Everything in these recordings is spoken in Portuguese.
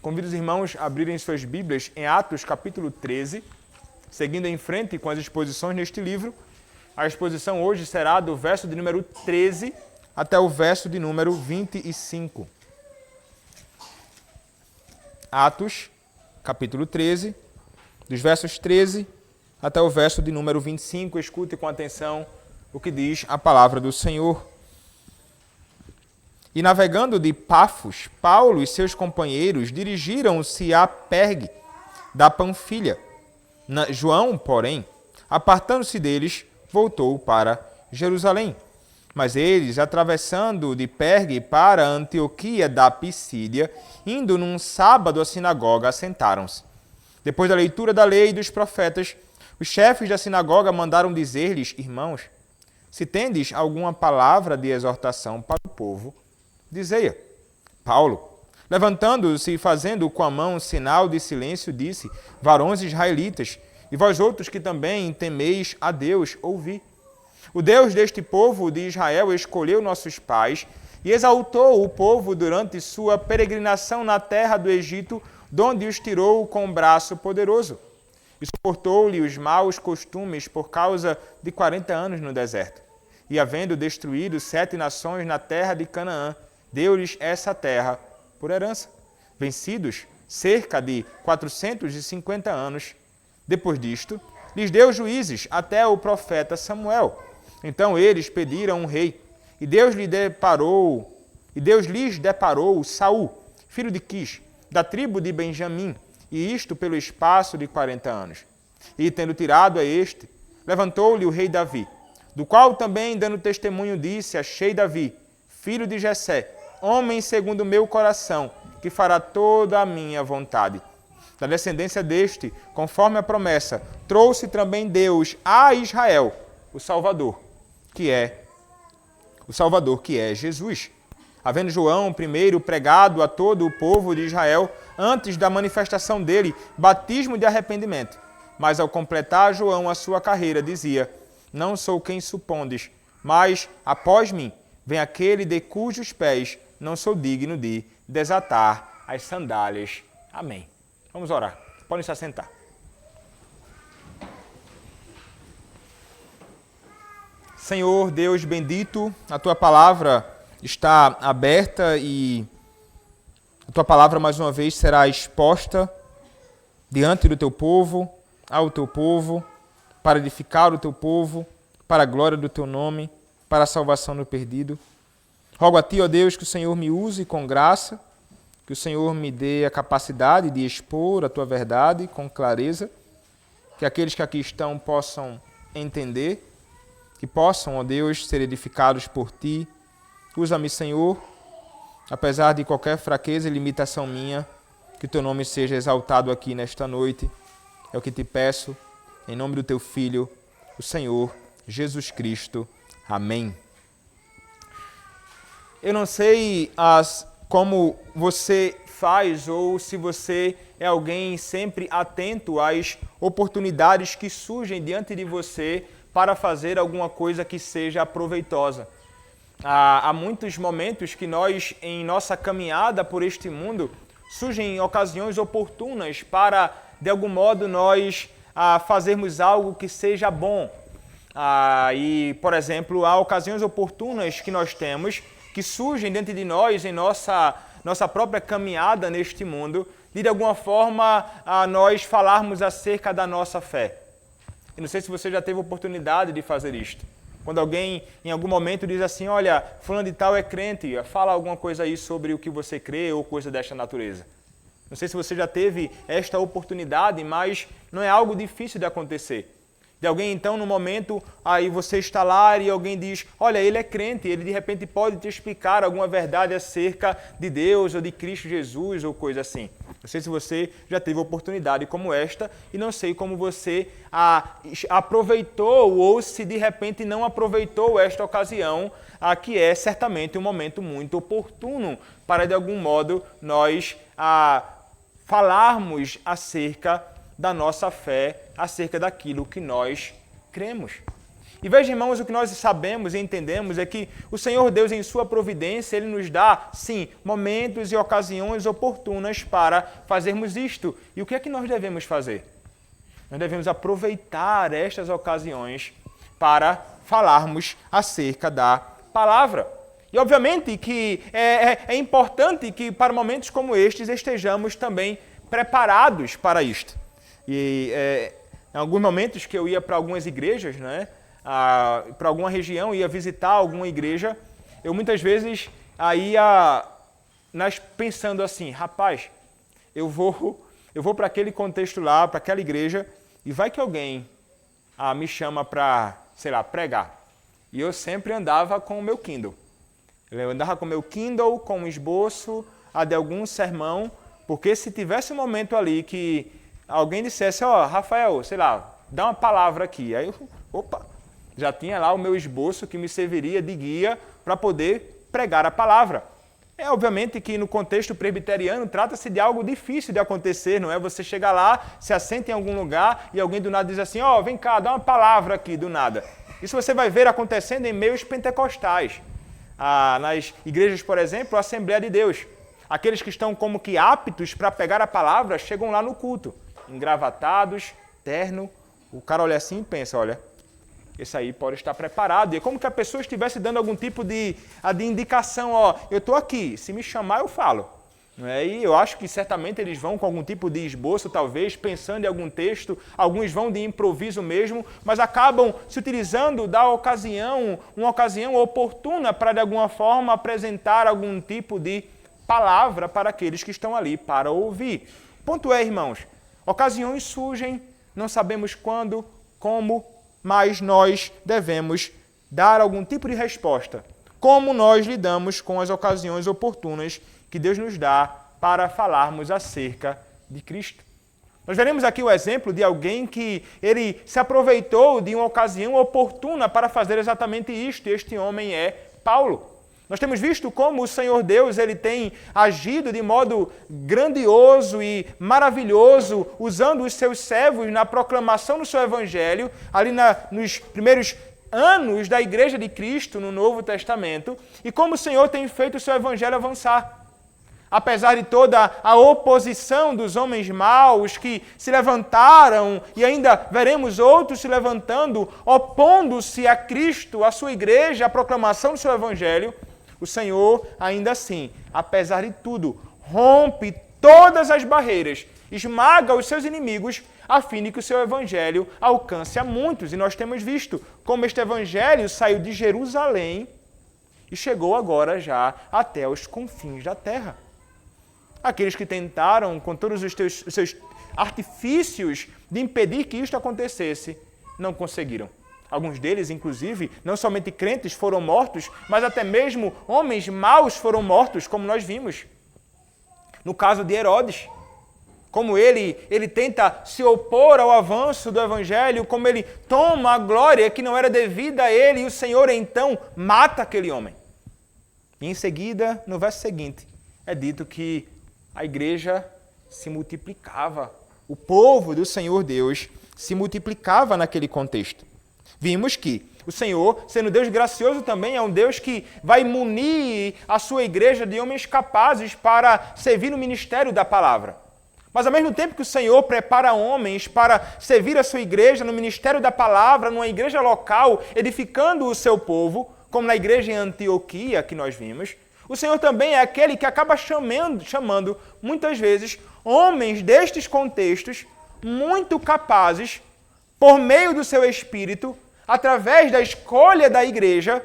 Convido os irmãos a abrirem suas Bíblias em Atos, capítulo 13, seguindo em frente com as exposições neste livro. A exposição hoje será do verso de número 13 até o verso de número 25. Atos, capítulo 13, dos versos 13 até o verso de número 25. Escute com atenção o que diz a palavra do Senhor. E navegando de Pafos, Paulo e seus companheiros dirigiram-se a Pergue, da Panfilha. João, porém, apartando-se deles, voltou para Jerusalém. Mas eles, atravessando de Pergue para Antioquia da Pisídia, indo num sábado à sinagoga, assentaram-se. Depois da leitura da lei e dos profetas, os chefes da sinagoga mandaram dizer-lhes: irmãos, se tendes alguma palavra de exortação para o povo, dizei-a. Paulo, levantando-se e fazendo com a mão sinal de silêncio, disse: varões israelitas, e vós outros que também temeis a Deus, ouvi. O Deus deste povo de Israel escolheu nossos pais e exaltou o povo durante sua peregrinação na terra do Egito, donde os tirou com um braço poderoso. E suportou-lhe os maus costumes por causa de 40 anos no deserto. E havendo destruído 7 nações na terra de Canaã, deu-lhes essa terra por herança. Vencidos cerca de 450 anos, depois disto, lhes deu juízes até o profeta Samuel. Então eles pediram um rei, e Deus lhes deparou Saul, filho de Quis, da tribo de Benjamim, e isto pelo espaço de 40 anos. E tendo tirado a este, levantou-lhe o rei Davi, do qual também, dando testemunho, disse: achei Davi, filho de Jessé, homem segundo o meu coração, que fará toda a minha vontade. Da descendência deste, conforme a promessa, trouxe também Deus a Israel o Salvador, que é Jesus. Havendo João primeiro pregado a todo o povo de Israel, antes da manifestação dele, batismo de arrependimento. Mas ao completar João a sua carreira, dizia: não sou quem supondes, mas após mim vem aquele de cujos pés não sou digno de desatar as sandálias. Amém. Vamos orar. Podem se assentar. Senhor Deus bendito, a Tua palavra está aberta e a Tua palavra mais uma vez será exposta diante do Teu povo, ao Teu povo, para edificar o Teu povo, para a glória do Teu nome, para a salvação do perdido. Rogo a Ti, ó Deus, que o Senhor me use com graça, que o Senhor me dê a capacidade de expor a Tua verdade com clareza, que aqueles que aqui estão possam entender, que possam, ó Deus, ser edificados por Ti. Usa-me, Senhor, apesar de qualquer fraqueza e limitação minha, que Teu nome seja exaltado aqui nesta noite. É o que Te peço, em nome do Teu Filho, o Senhor Jesus Cristo. Amém. Eu não sei como você faz ou se você é alguém sempre atento às oportunidades que surgem diante de você para fazer alguma coisa que seja proveitosa. Há muitos momentos que nós, em nossa caminhada por este mundo, surgem ocasiões oportunas para, de algum modo, nós fazermos algo que seja bom. E, por exemplo, há ocasiões oportunas que nós temos que surgem dentro de nós, em nossa própria caminhada neste mundo, de alguma forma, nós falarmos acerca da nossa fé. Eu não sei se você já teve oportunidade de fazer isto. Quando alguém, em algum momento, diz assim: olha, fulano de tal é crente, fala alguma coisa aí sobre o que você crê ou coisa desta natureza. Não sei se você já teve esta oportunidade, mas não é algo difícil de acontecer. De alguém, então, no momento, aí você está lá e alguém diz: olha, ele é crente, ele de repente pode te explicar alguma verdade acerca de Deus ou de Cristo Jesus ou coisa assim. Não sei se você já teve oportunidade como esta e não sei como você aproveitou ou se de repente não aproveitou esta ocasião, que é certamente um momento muito oportuno para, de algum modo, nós falarmos acerca da nossa fé, acerca daquilo que nós cremos. E veja, irmãos, o que nós sabemos e entendemos é que o Senhor Deus, em sua providência, Ele nos dá, sim, momentos e ocasiões oportunas para fazermos isto. E o que é que nós devemos fazer? Nós devemos aproveitar estas ocasiões para falarmos acerca da palavra. E, obviamente, que é importante que, para momentos como estes, estejamos também preparados para isto. E em alguns momentos que eu ia para algumas igrejas, né, para alguma região, ia visitar alguma igreja, eu muitas vezes ia pensando assim, rapaz, eu vou para aquele contexto lá, para aquela igreja, e vai que alguém me chama para, sei lá, pregar. E eu sempre andava com o meu Kindle. Eu andava com o meu Kindle, com um esboço de algum sermão, porque se tivesse um momento ali que alguém dissesse, Rafael, sei lá, dá uma palavra aqui. Aí eu, já tinha lá o meu esboço que me serviria de guia para poder pregar a palavra. Obviamente que no contexto presbiteriano trata-se de algo difícil de acontecer, não é? Você chega lá, se assenta em algum lugar e alguém do nada diz assim, vem cá, dá uma palavra aqui, do nada. Isso você vai ver acontecendo em meios pentecostais. Nas igrejas, por exemplo, a Assembleia de Deus. Aqueles que estão como que aptos para pegar a palavra chegam lá no culto, engravatados, terno. O cara olha assim e pensa, olha, esse aí pode estar preparado. E é como que a pessoa estivesse dando algum tipo de indicação, eu estou aqui, se me chamar eu falo. E eu acho que certamente eles vão com algum tipo de esboço, talvez, pensando em algum texto, alguns vão de improviso mesmo, mas acabam se utilizando da ocasião, uma ocasião oportuna para, de alguma forma, apresentar algum tipo de palavra para aqueles que estão ali para ouvir. O ponto é, irmãos, ocasiões surgem, não sabemos quando, como, mas nós devemos dar algum tipo de resposta. Como nós lidamos com as ocasiões oportunas que Deus nos dá para falarmos acerca de Cristo. Nós veremos aqui o exemplo de alguém que ele se aproveitou de uma ocasião oportuna para fazer exatamente isto. Este homem é Paulo. Nós temos visto como o Senhor Deus ele tem agido de modo grandioso e maravilhoso, usando os seus servos na proclamação do seu evangelho, ali nos primeiros anos da Igreja de Cristo no Novo Testamento, e como o Senhor tem feito o seu evangelho avançar. Apesar de toda a oposição dos homens maus que se levantaram, e ainda veremos outros se levantando, opondo-se a Cristo, a sua igreja, a proclamação do seu evangelho, o Senhor, ainda assim, apesar de tudo, rompe todas as barreiras, esmaga os seus inimigos, a fim de que o seu evangelho alcance a muitos. E nós temos visto como este evangelho saiu de Jerusalém e chegou agora já até os confins da terra. Aqueles que tentaram, com todos os seus artifícios, de impedir que isto acontecesse, não conseguiram. Alguns deles, inclusive, não somente crentes foram mortos, mas até mesmo homens maus foram mortos, como nós vimos. No caso de Herodes, como ele tenta se opor ao avanço do evangelho, como ele toma a glória que não era devida a ele, e o Senhor então mata aquele homem. E em seguida, no verso seguinte, é dito que a igreja se multiplicava. O povo do Senhor Deus se multiplicava naquele contexto. Vimos que o Senhor, sendo Deus gracioso também, é um Deus que vai munir a sua igreja de homens capazes para servir no ministério da palavra. Mas ao mesmo tempo que o Senhor prepara homens para servir a sua igreja no ministério da palavra, numa igreja local, edificando o seu povo, como na igreja em Antioquia que nós vimos, o Senhor também é aquele que acaba chamando muitas vezes, homens destes contextos muito capazes, por meio do seu Espírito, através da escolha da igreja,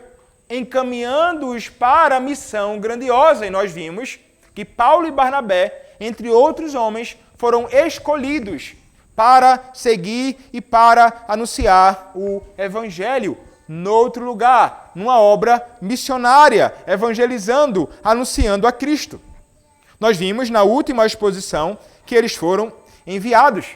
encaminhando-os para a missão grandiosa. E nós vimos que Paulo e Barnabé, entre outros homens, foram escolhidos para seguir e para anunciar o Evangelho noutro lugar, numa obra missionária, evangelizando, anunciando a Cristo. Nós vimos na última exposição que eles foram enviados.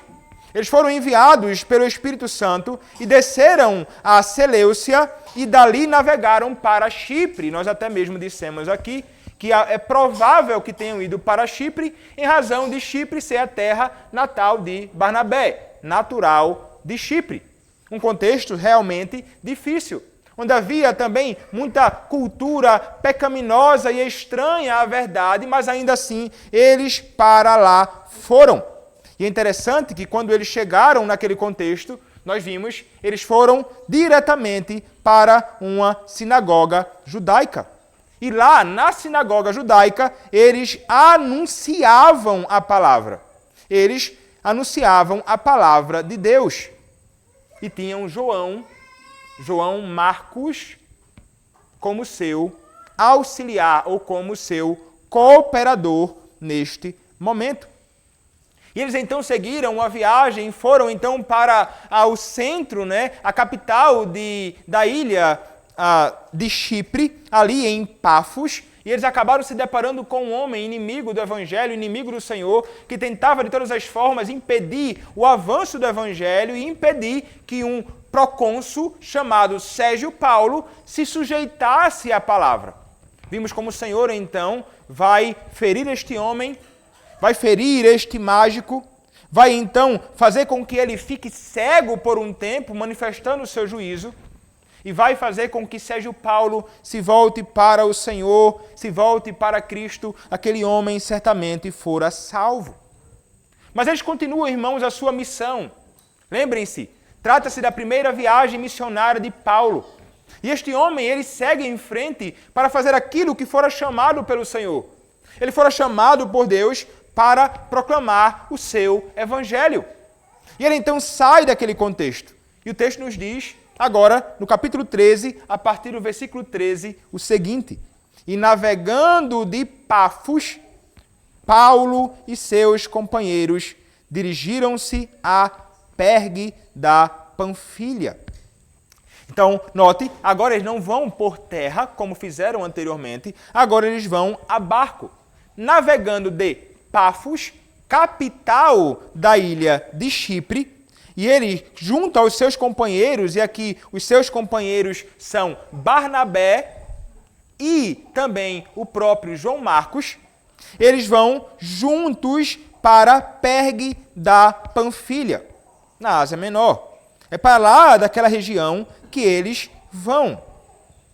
Eles foram enviados pelo Espírito Santo e desceram a Seleucia e dali navegaram para Chipre. Nós até mesmo dissemos aqui que é provável que tenham ido para Chipre em razão de Chipre ser a terra natal de Barnabé, natural de Chipre. Um contexto realmente difícil, onde havia também muita cultura pecaminosa e estranha à verdade, mas ainda assim eles para lá foram. E é interessante que quando eles chegaram naquele contexto, nós vimos, eles foram diretamente para uma sinagoga judaica. E lá, na sinagoga judaica, eles anunciavam a palavra. Eles anunciavam a palavra de Deus. E tinham João Marcos, como seu auxiliar ou como seu cooperador neste momento. E eles então seguiram a viagem, foram então para o centro, a capital da ilha de Chipre, ali em Pafos, e eles acabaram se deparando com um homem inimigo do Evangelho, inimigo do Senhor, que tentava de todas as formas impedir o avanço do Evangelho e impedir que um procônsul chamado Sérgio Paulo se sujeitasse à palavra. Vimos como o Senhor então vai ferir este homem, vai ferir este mágico, vai então fazer com que ele fique cego por um tempo, manifestando o seu juízo, e vai fazer com que Sérgio Paulo se volte para o Senhor, se volte para Cristo. Aquele homem certamente fora salvo. Mas eles continuam, irmãos, a sua missão. Lembrem-se, trata-se da primeira viagem missionária de Paulo. E este homem, ele segue em frente para fazer aquilo que fora chamado pelo Senhor. Ele fora chamado por Deus para proclamar o seu evangelho. E ele então sai daquele contexto. E o texto nos diz, agora, no capítulo 13, a partir do versículo 13, o seguinte: E navegando de Pafos, Paulo e seus companheiros dirigiram-se a Pergue da Panfilha. Então, note, agora eles não vão por terra, como fizeram anteriormente, agora eles vão a barco. Navegando de Pafos, capital da ilha de Chipre, e ele, junto aos seus companheiros, e aqui os seus companheiros são Barnabé e também o próprio João Marcos, eles vão juntos para Pergue da Panfilha, na Ásia Menor. É para lá daquela região que eles vão,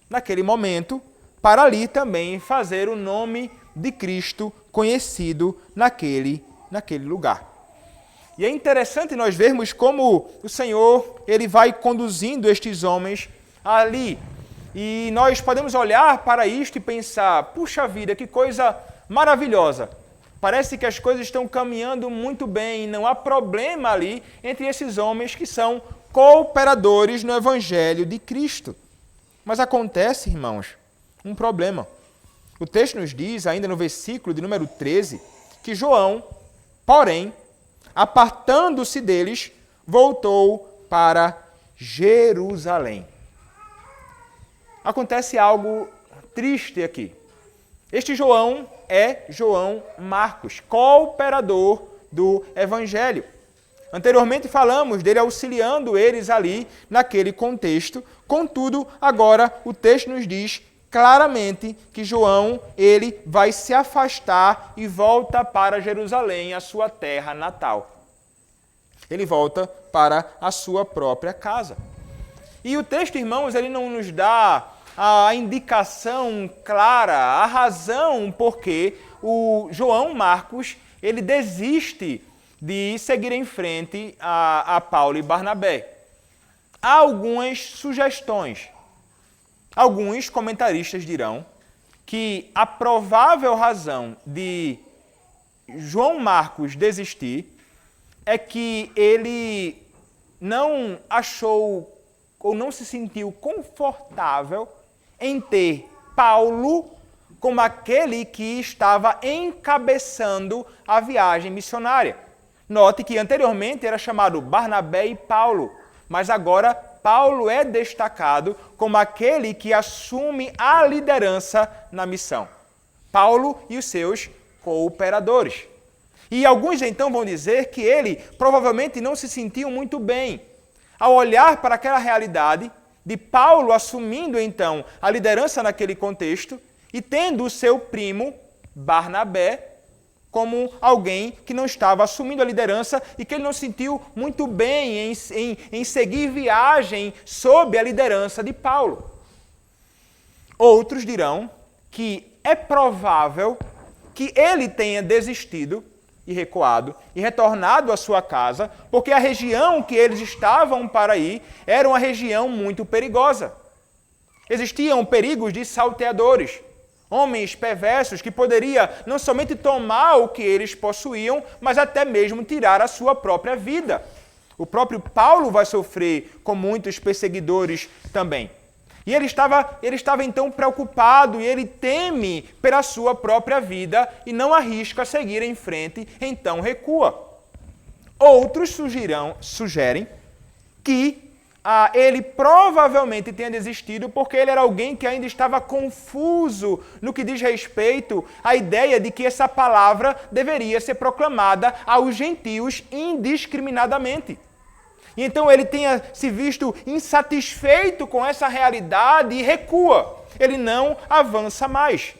naquele momento, para ali também fazer o nome de Cristo conhecido naquele lugar. E é interessante nós vermos como o Senhor ele vai conduzindo estes homens ali. E nós podemos olhar para isto e pensar, puxa vida, que coisa maravilhosa. Parece que as coisas estão caminhando muito bem, não há problema ali entre esses homens que são cooperadores no Evangelho de Cristo. Mas acontece, irmãos, um problema. O texto nos diz, ainda no versículo de número 13, que João, porém, apartando-se deles, voltou para Jerusalém. Acontece algo triste aqui. Este João é João Marcos, cooperador do Evangelho. Anteriormente falamos dele auxiliando eles ali naquele contexto. Contudo, agora o texto nos diz claramente que João ele vai se afastar e volta para Jerusalém, a sua terra natal. Ele volta para a sua própria casa. E o texto, irmãos, ele não nos dá a indicação clara, a razão por que o João Marcos ele desiste de seguir em frente a Paulo e Barnabé. Há algumas sugestões. Alguns comentaristas dirão que a provável razão de João Marcos desistir é que ele não achou ou não se sentiu confortável em ter Paulo como aquele que estava encabeçando a viagem missionária. Note que anteriormente era chamado Barnabé e Paulo, mas agora Paulo é destacado como aquele que assume a liderança na missão. Paulo e os seus cooperadores. E alguns então vão dizer que ele provavelmente não se sentiu muito bem ao olhar para aquela realidade de Paulo assumindo então a liderança naquele contexto e tendo o seu primo Barnabé como alguém que não estava assumindo a liderança e que ele não sentiu muito bem em seguir viagem sob a liderança de Paulo. Outros dirão que é provável que ele tenha desistido e recuado e retornado à sua casa, porque a região que eles estavam para ir era uma região muito perigosa. Existiam perigos de salteadores, homens perversos que poderiam não somente tomar o que eles possuíam, mas até mesmo tirar a sua própria vida. O próprio Paulo vai sofrer com muitos perseguidores também. E ele estava então preocupado e ele teme pela sua própria vida e não arrisca seguir em frente, então recua. Outros sugerem que ele provavelmente tenha desistido porque ele era alguém que ainda estava confuso no que diz respeito à ideia de que essa palavra deveria ser proclamada aos gentios indiscriminadamente. E então ele tenha se visto insatisfeito com essa realidade e recua. Ele não avança mais.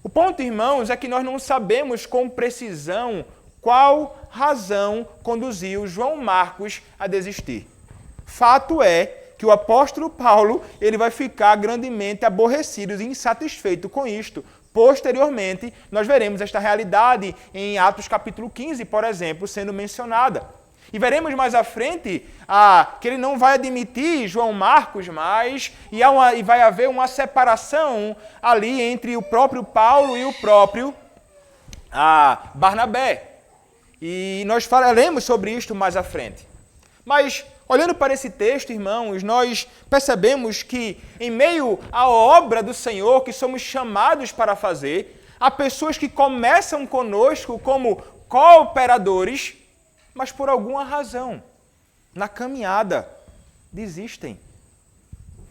O ponto, irmãos, é que nós não sabemos com precisão qual razão conduziu João Marcos a desistir. Fato é que o apóstolo Paulo ele vai ficar grandemente aborrecido e insatisfeito com isto. Posteriormente, nós veremos esta realidade em Atos capítulo 15, por exemplo, sendo mencionada. E veremos mais à frente que ele não vai admitir João Marcos mais e vai haver uma separação ali entre o próprio Paulo e o próprio Barnabé. E nós falaremos sobre isto mais à frente. Mas, olhando para esse texto, irmãos, nós percebemos que em meio à obra do Senhor que somos chamados para fazer, há pessoas que começam conosco como cooperadores, mas por alguma razão, na caminhada, desistem.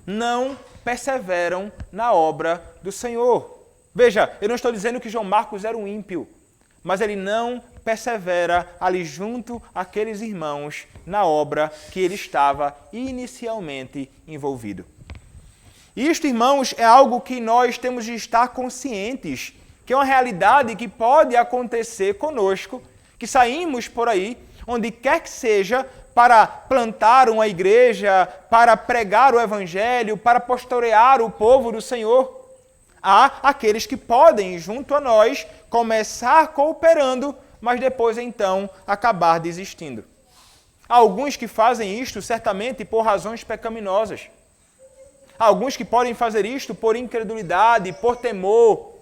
Não perseveram na obra do Senhor. Veja, eu não estou dizendo que João Marcos era um ímpio, mas ele não persevera ali junto àqueles irmãos na obra que ele estava inicialmente envolvido. Isto, irmãos, é algo que nós temos de estar conscientes, que é uma realidade que pode acontecer conosco, que saímos por aí, onde quer que seja, para plantar uma igreja, para pregar o evangelho, para pastorear o povo do Senhor. Há aqueles que podem, junto a nós, começar cooperando, mas depois, então, acabar desistindo. Há alguns que fazem isto, certamente, por razões pecaminosas. Há alguns que podem fazer isto por incredulidade, por temor,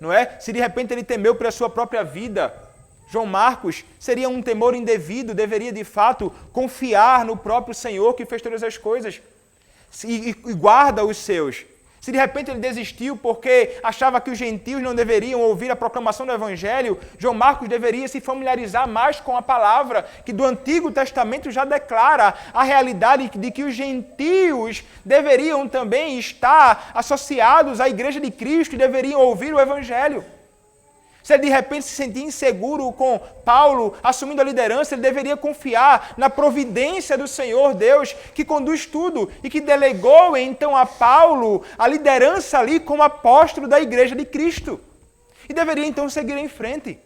não é? Se de repente ele temeu pela sua própria vida, João Marcos seria um temor indevido, deveria de fato confiar no próprio Senhor que fez todas as coisas e guarda os seus. Se de repente ele desistiu porque achava que os gentios não deveriam ouvir a proclamação do Evangelho, João Marcos deveria se familiarizar mais com a palavra que do Antigo Testamento já declara a realidade de que os gentios deveriam também estar associados à Igreja de Cristo e deveriam ouvir o Evangelho. Se ele de repente se sentia inseguro com Paulo assumindo a liderança, ele deveria confiar na providência do Senhor Deus, que conduz tudo e que delegou então a Paulo a liderança ali como apóstolo da Igreja de Cristo. E deveria então seguir em frente.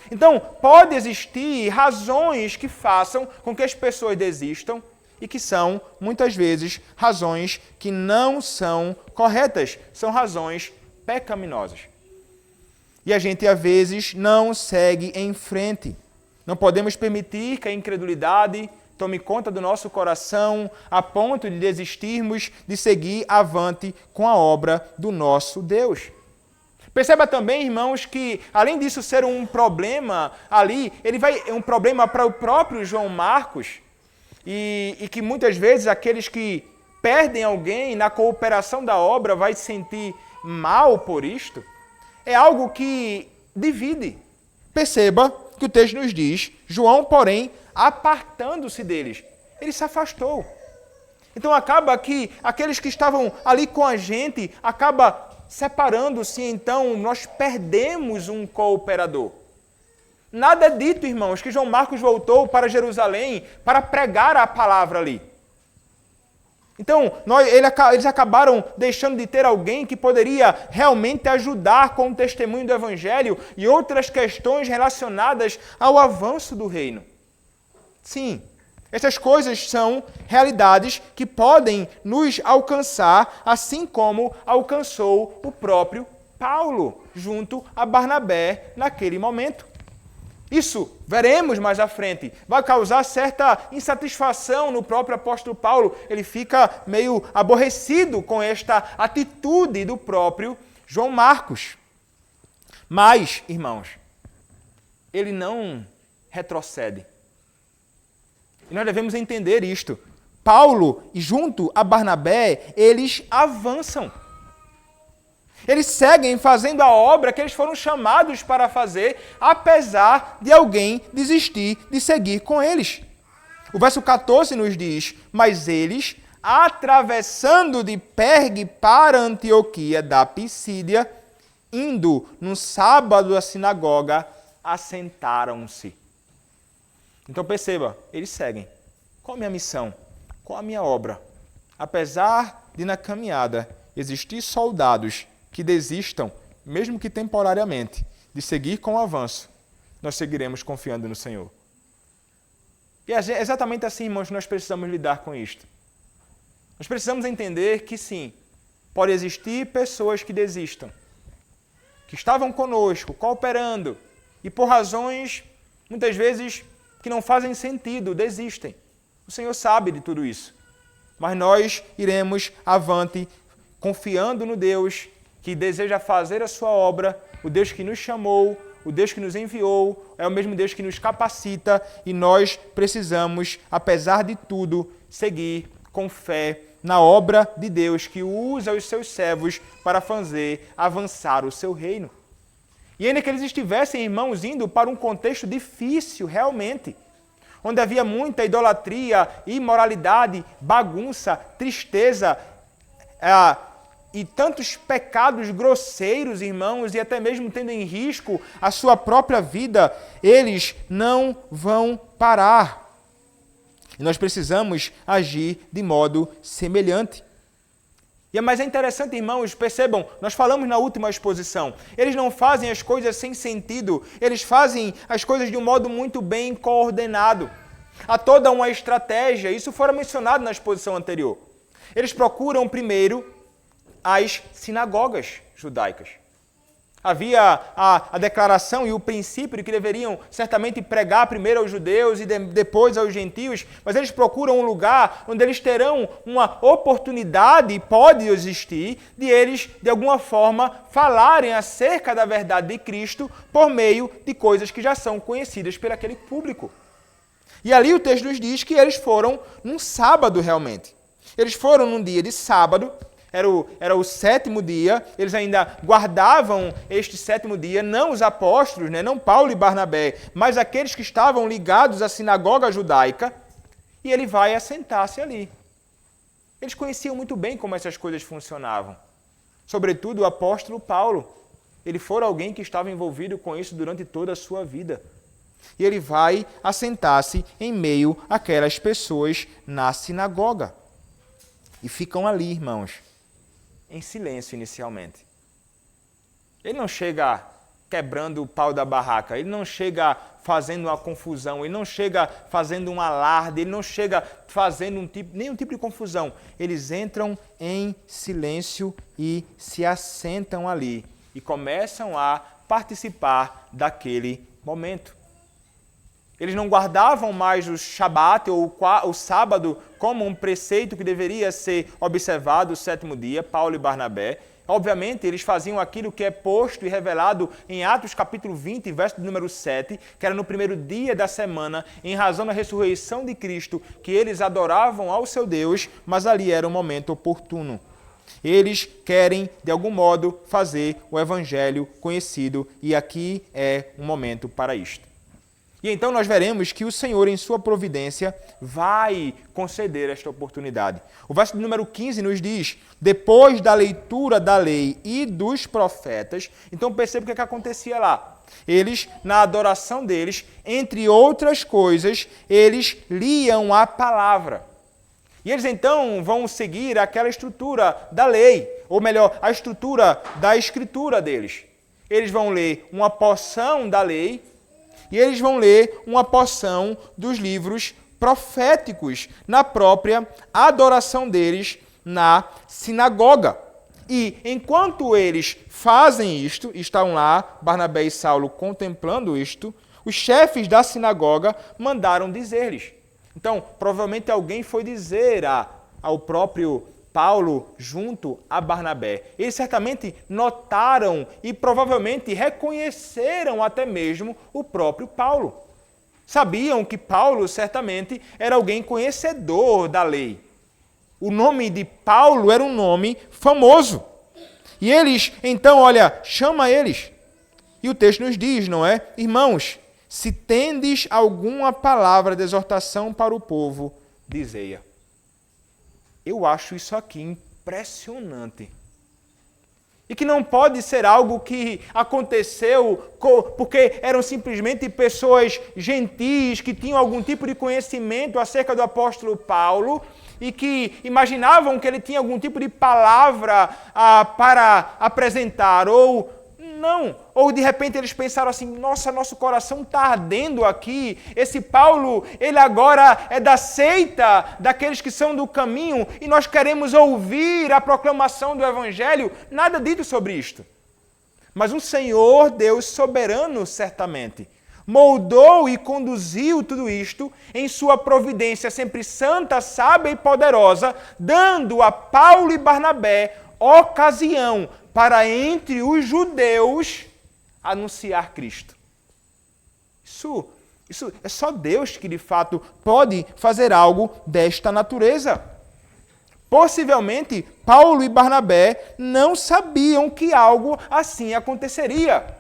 Então, pode existir razões que façam com que as pessoas desistam e que são, muitas vezes, razões que não são corretas, são razões pecaminosas. E a gente, às vezes, não segue em frente. Não podemos permitir que a incredulidade tome conta do nosso coração a ponto de desistirmos de seguir avante com a obra do nosso Deus. Perceba também, irmãos, que além disso ser um problema ali, é um problema para o próprio João Marcos e que muitas vezes aqueles que perdem alguém na cooperação da obra vai se sentir mal por isto. É algo que divide. Perceba que o texto nos diz, João, porém, apartando-se deles, ele se afastou. Então acaba que aqueles que estavam ali com a gente, acaba separando-se, então nós perdemos um cooperador. Nada é dito, irmãos, que João Marcos voltou para Jerusalém para pregar a palavra ali. Então, eles acabaram deixando de ter alguém que poderia realmente ajudar com o testemunho do Evangelho e outras questões relacionadas ao avanço do reino. Sim, essas coisas são realidades que podem nos alcançar, assim como alcançou o próprio Paulo, junto a Barnabé naquele momento. Isso, veremos mais à frente, vai causar certa insatisfação no próprio apóstolo Paulo. Ele fica meio aborrecido com esta atitude do próprio João Marcos. Mas, irmãos, ele não retrocede. E nós devemos entender isto. Paulo e junto a Barnabé, eles avançam. Eles seguem fazendo a obra que eles foram chamados para fazer, apesar de alguém desistir de seguir com eles. O verso 14 nos diz: mas eles, atravessando de Pergue para Antioquia da Pisídia, indo no sábado à sinagoga, assentaram-se. Então perceba, eles seguem. Qual a minha missão? Qual a minha obra? Apesar de na caminhada existir soldados que desistam, mesmo que temporariamente, de seguir com o avanço, nós seguiremos confiando no Senhor. E é exatamente assim, irmãos, que nós precisamos lidar com isto. Nós precisamos entender que sim, pode existir pessoas que desistam, que estavam conosco, cooperando, e por razões, muitas vezes, que não fazem sentido, desistem. O Senhor sabe de tudo isso. Mas nós iremos avante, confiando no Deus que deseja fazer a sua obra, o Deus que nos chamou, o Deus que nos enviou, é o mesmo Deus que nos capacita e nós precisamos, apesar de tudo, seguir com fé na obra de Deus que usa os seus servos para fazer avançar o seu reino. E ainda que eles estivessem, irmãos, indo para um contexto difícil, realmente, onde havia muita idolatria, imoralidade, bagunça, tristeza, e tantos pecados grosseiros, irmãos, e até mesmo tendo em risco a sua própria vida, eles não vão parar. E nós precisamos agir de modo semelhante. Mas é interessante, irmãos, percebam, nós falamos na última exposição, eles não fazem as coisas sem sentido, eles fazem as coisas de um modo muito bem coordenado. Há toda uma estratégia, isso foi mencionado na exposição anterior. Eles procuram primeiro as sinagogas judaicas. Havia a declaração e o princípio de que deveriam certamente pregar primeiro aos judeus e depois aos gentios, mas eles procuram um lugar onde eles terão uma oportunidade, pode existir, de eles, de alguma forma, falarem acerca da verdade de Cristo por meio de coisas que já são conhecidas por aquele público. E ali o texto nos diz que eles foram num sábado realmente. Eles foram num dia de sábado, era o sétimo dia, eles ainda guardavam este sétimo dia, não os apóstolos, não Paulo e Barnabé, mas aqueles que estavam ligados à sinagoga judaica, e ele vai assentar-se ali. Eles conheciam muito bem como essas coisas funcionavam. Sobretudo o apóstolo Paulo. Ele foi alguém que estava envolvido com isso durante toda a sua vida. E ele vai assentar-se em meio àquelas pessoas na sinagoga. E ficam ali, irmãos, em silêncio inicialmente. Ele não chega quebrando o pau da barraca, ele não chega fazendo uma confusão, ele não chega fazendo um alarde, ele não chega fazendo nenhum tipo de confusão. Eles entram em silêncio e se assentam ali e começam a participar daquele momento. Eles não guardavam mais o Shabat ou o sábado como um preceito que deveria ser observado o sétimo dia, Paulo e Barnabé. Obviamente, eles faziam aquilo que é posto e revelado em Atos capítulo 20, verso número 7, que era no primeiro dia da semana, em razão da ressurreição de Cristo, que eles adoravam ao seu Deus, mas ali era um momento oportuno. Eles querem, de algum modo, fazer o evangelho conhecido e aqui é um momento para isto. E então nós veremos que o Senhor, em sua providência, vai conceder esta oportunidade. O verso número 15 nos diz, depois da leitura da lei e dos profetas, então perceba o que acontecia lá. Eles, na adoração deles, entre outras coisas, eles liam a palavra. E eles então vão seguir aquela estrutura da lei, ou melhor, a estrutura da escritura deles. Eles vão ler uma porção da lei e eles vão ler uma porção dos livros proféticos na própria adoração deles na sinagoga. E enquanto eles fazem isto, estão lá, Barnabé e Saulo contemplando isto, os chefes da sinagoga mandaram dizer-lhes. Então, provavelmente alguém foi dizer ao próprio Paulo junto a Barnabé. Eles certamente notaram e provavelmente reconheceram até mesmo o próprio Paulo. Sabiam que Paulo certamente era alguém conhecedor da lei. O nome de Paulo era um nome famoso. E eles, então, olha, chama eles. E o texto nos diz, não é? Irmãos, se tendes alguma palavra de exortação para o povo, dizei-a. Eu acho isso aqui impressionante. E que não pode ser algo que aconteceu porque eram simplesmente pessoas gentis que tinham algum tipo de conhecimento acerca do apóstolo Paulo e que imaginavam que ele tinha algum tipo de palavra para apresentar, ou não. Ou de repente eles pensaram assim, nossa, nosso coração está ardendo aqui, esse Paulo, ele agora é da seita daqueles que são do caminho e nós queremos ouvir a proclamação do Evangelho. Nada dito sobre isto. Mas um Senhor, Deus soberano, certamente, moldou e conduziu tudo isto em sua providência sempre santa, sábia e poderosa, dando a Paulo e Barnabé ocasião para entre os judeus anunciar Cristo. Isso é só Deus que de fato pode fazer algo desta natureza. Possivelmente, Paulo e Barnabé não sabiam que algo assim aconteceria.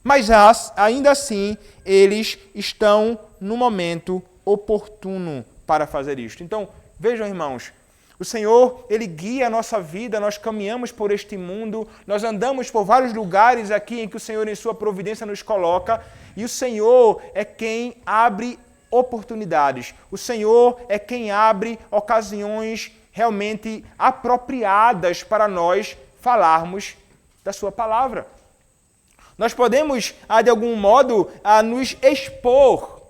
Mas ainda assim, eles estão no momento oportuno para fazer isto. Então, vejam, irmãos, o Senhor, Ele guia a nossa vida, nós caminhamos por este mundo, nós andamos por vários lugares aqui em que o Senhor, em sua providência, nos coloca, e o Senhor é quem abre oportunidades. O Senhor é quem abre ocasiões realmente apropriadas para nós falarmos da sua palavra. Nós podemos, de algum modo, nos expor.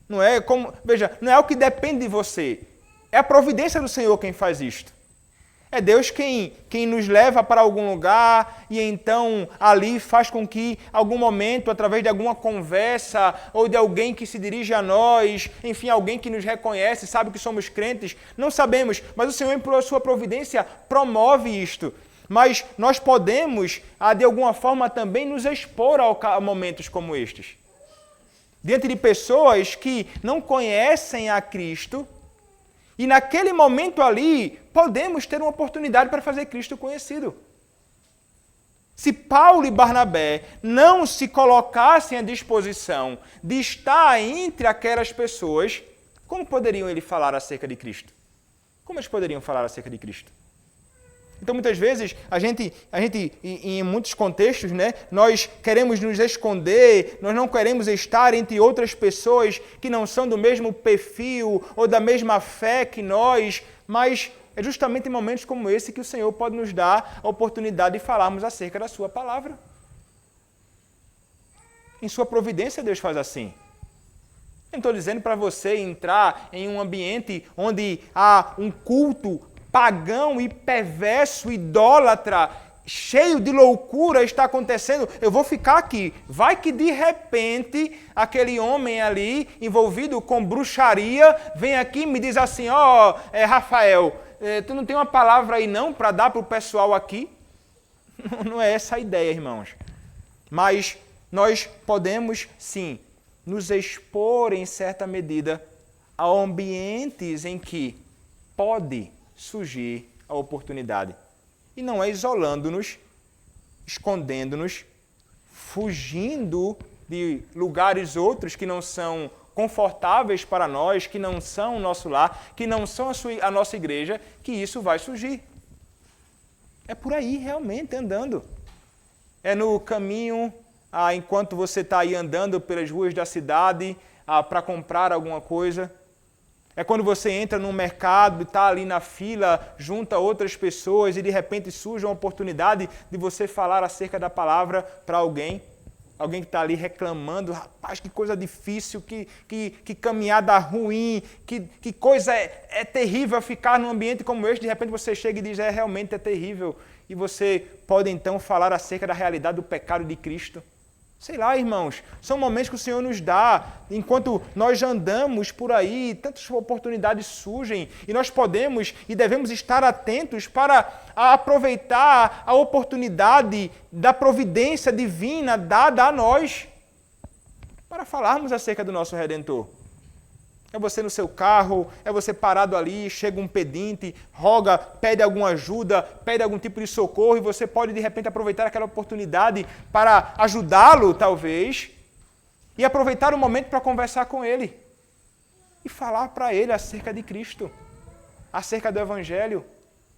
Não é como, veja, não é o que depende de você. É a providência do Senhor quem faz isto. É Deus quem nos leva para algum lugar e então ali faz com que, algum momento, através de alguma conversa ou de alguém que se dirige a nós, enfim, alguém que nos reconhece, sabe que somos crentes, não sabemos, mas o Senhor, por sua providência, promove isto. Mas nós podemos, de alguma forma, também nos expor a momentos como estes. Diante de pessoas que não conhecem a Cristo, e naquele momento ali, podemos ter uma oportunidade para fazer Cristo conhecido. Se Paulo e Barnabé não se colocassem à disposição de estar entre aquelas pessoas, como poderiam eles falar acerca de Cristo? Como eles poderiam falar acerca de Cristo? Então, muitas vezes, a gente em muitos contextos, né, nós queremos nos esconder, nós não queremos estar entre outras pessoas que não são do mesmo perfil ou da mesma fé que nós, mas é justamente em momentos como esse que o Senhor pode nos dar a oportunidade de falarmos acerca da sua palavra. Em sua providência, Deus faz assim. Eu não estou dizendo para você entrar em um ambiente onde há um culto pagão e perverso, idólatra, cheio de loucura está acontecendo, eu vou ficar aqui. Vai que de repente aquele homem ali envolvido com bruxaria vem aqui e me diz assim, Rafael, tu não tem uma palavra aí não para dar para o pessoal aqui? Não é essa a ideia, irmãos. Mas nós podemos sim nos expor em certa medida a ambientes em que pode surgir a oportunidade. E não é isolando-nos, escondendo-nos, fugindo de lugares outros que não são confortáveis para nós, que não são o nosso lar, que não são a nossa igreja, que isso vai surgir. É por aí realmente andando. É no caminho, enquanto você está aí andando pelas ruas da cidade para comprar alguma coisa. É quando você entra num mercado e está ali na fila, junta outras pessoas e de repente surge uma oportunidade de você falar acerca da palavra para alguém. Alguém que está ali reclamando, rapaz, que coisa difícil, que caminhada ruim, que coisa é terrível ficar num ambiente como este. De repente você chega e diz, realmente é terrível. E você pode então falar acerca da realidade do pecado de Cristo. Sei lá, irmãos, são momentos que o Senhor nos dá, enquanto nós andamos por aí, tantas oportunidades surgem, e nós podemos e devemos estar atentos para aproveitar a oportunidade da providência divina dada a nós, para falarmos acerca do nosso Redentor. É você no seu carro, é você parado ali, chega um pedinte, roga, pede alguma ajuda, pede algum tipo de socorro e você pode de repente aproveitar aquela oportunidade para ajudá-lo, talvez, e aproveitar o momento para conversar com ele e falar para ele acerca de Cristo, acerca do Evangelho,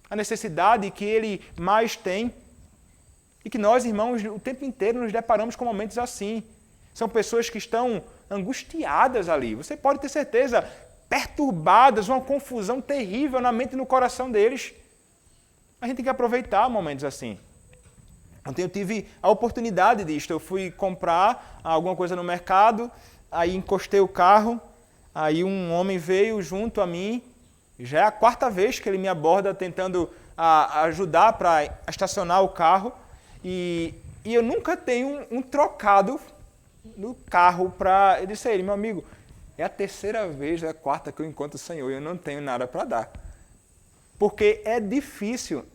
a necessidade que ele mais tem e que nós, irmãos, o tempo inteiro nos deparamos com momentos assim. São pessoas que estão angustiadas ali. Você pode ter certeza, perturbadas, uma confusão terrível na mente e no coração deles. A gente tem que aproveitar momentos assim. Ontem eu tive a oportunidade disto. Eu fui comprar alguma coisa no mercado, aí encostei o carro, aí um homem veio junto a mim. Já é a 4ª vez que ele me aborda tentando ajudar para estacionar o carro. E eu nunca tenho um trocado no carro para... Eu disse a ele, meu amigo, é a 3ª vez, é a 4ª que eu encontro o Senhor e eu não tenho nada para dar. Porque é difícil.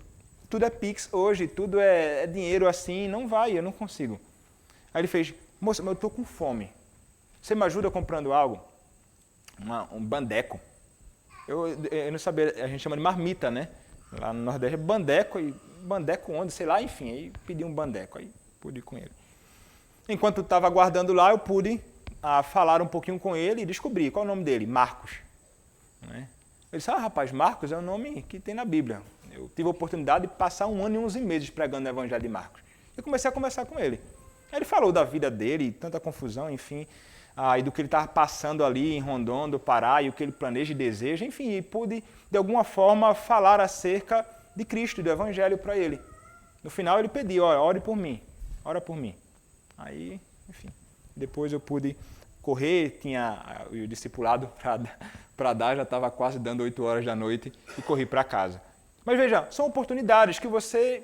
Tudo é Pix hoje, tudo é dinheiro assim, não vai, eu não consigo. Aí ele fez, moça, mas eu estou com fome. Você me ajuda comprando algo? Um bandeco. Eu não sabia, a gente chama de marmita, né? Lá no Nordeste é bandeco, e bandeco onde, sei lá, enfim, aí pedi um bandeco, aí pude ir com ele. Enquanto estava aguardando lá, eu pude falar um pouquinho com ele e descobri qual é o nome dele, Marcos. Né? Ele disse, rapaz, Marcos é o nome que tem na Bíblia. Eu tive a oportunidade de passar 1 ano e 11 meses pregando o Evangelho de Marcos. Eu comecei a conversar com ele. Aí ele falou da vida dele, tanta confusão, enfim, e do que ele estava passando ali em Rondônia, do Pará, e o que ele planeja e deseja, enfim, e pude, de alguma forma, falar acerca de Cristo, do Evangelho para ele. No final ele pediu, ore por mim, ora por mim. Aí, enfim, depois eu pude correr, tinha o discipulado para dar, já estava quase dando 8 horas da noite e corri para casa. Mas veja, são oportunidades que você,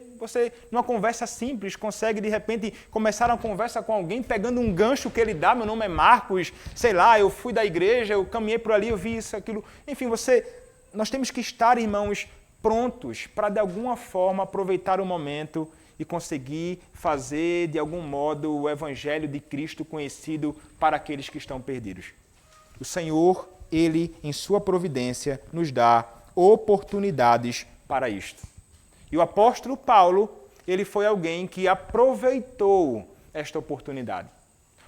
numa conversa simples, consegue de repente começar uma conversa com alguém pegando um gancho que ele dá, meu nome é Marcos, sei lá, eu fui da igreja, eu caminhei por ali, eu vi isso, aquilo. Enfim, nós temos que estar, irmãos, prontos para de alguma forma aproveitar o momento e conseguir fazer, de algum modo, o Evangelho de Cristo conhecido para aqueles que estão perdidos. O Senhor, Ele, em sua providência, nos dá oportunidades para isto. E o apóstolo Paulo, ele foi alguém que aproveitou esta oportunidade.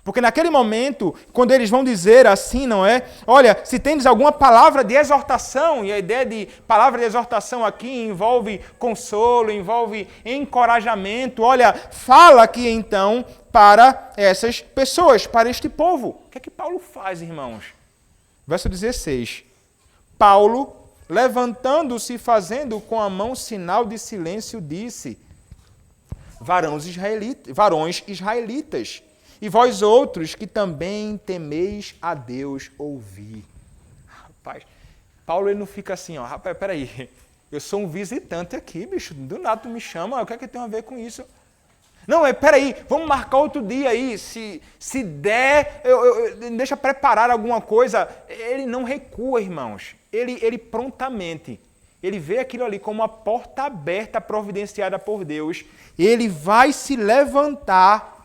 Porque naquele momento, quando eles vão dizer assim, não é? Olha, se tendes alguma palavra de exortação, e a ideia de palavra de exortação aqui envolve consolo, envolve encorajamento, olha, fala aqui então para essas pessoas, para este povo. O que é que Paulo faz, irmãos? Verso 16. Paulo, levantando-se e fazendo com a mão sinal de silêncio, disse, varões israelitas, e vós outros que também temeis a Deus, ouvi. Rapaz, Paulo ele não fica assim, rapaz, peraí, eu sou um visitante aqui, bicho, do nada tu me chama, o que é que tem a ver com isso? Não, peraí, vamos marcar outro dia aí, se der, deixa preparar alguma coisa. Ele não recua, irmãos, ele prontamente, ele vê aquilo ali como uma porta aberta, providenciada por Deus, ele vai se levantar.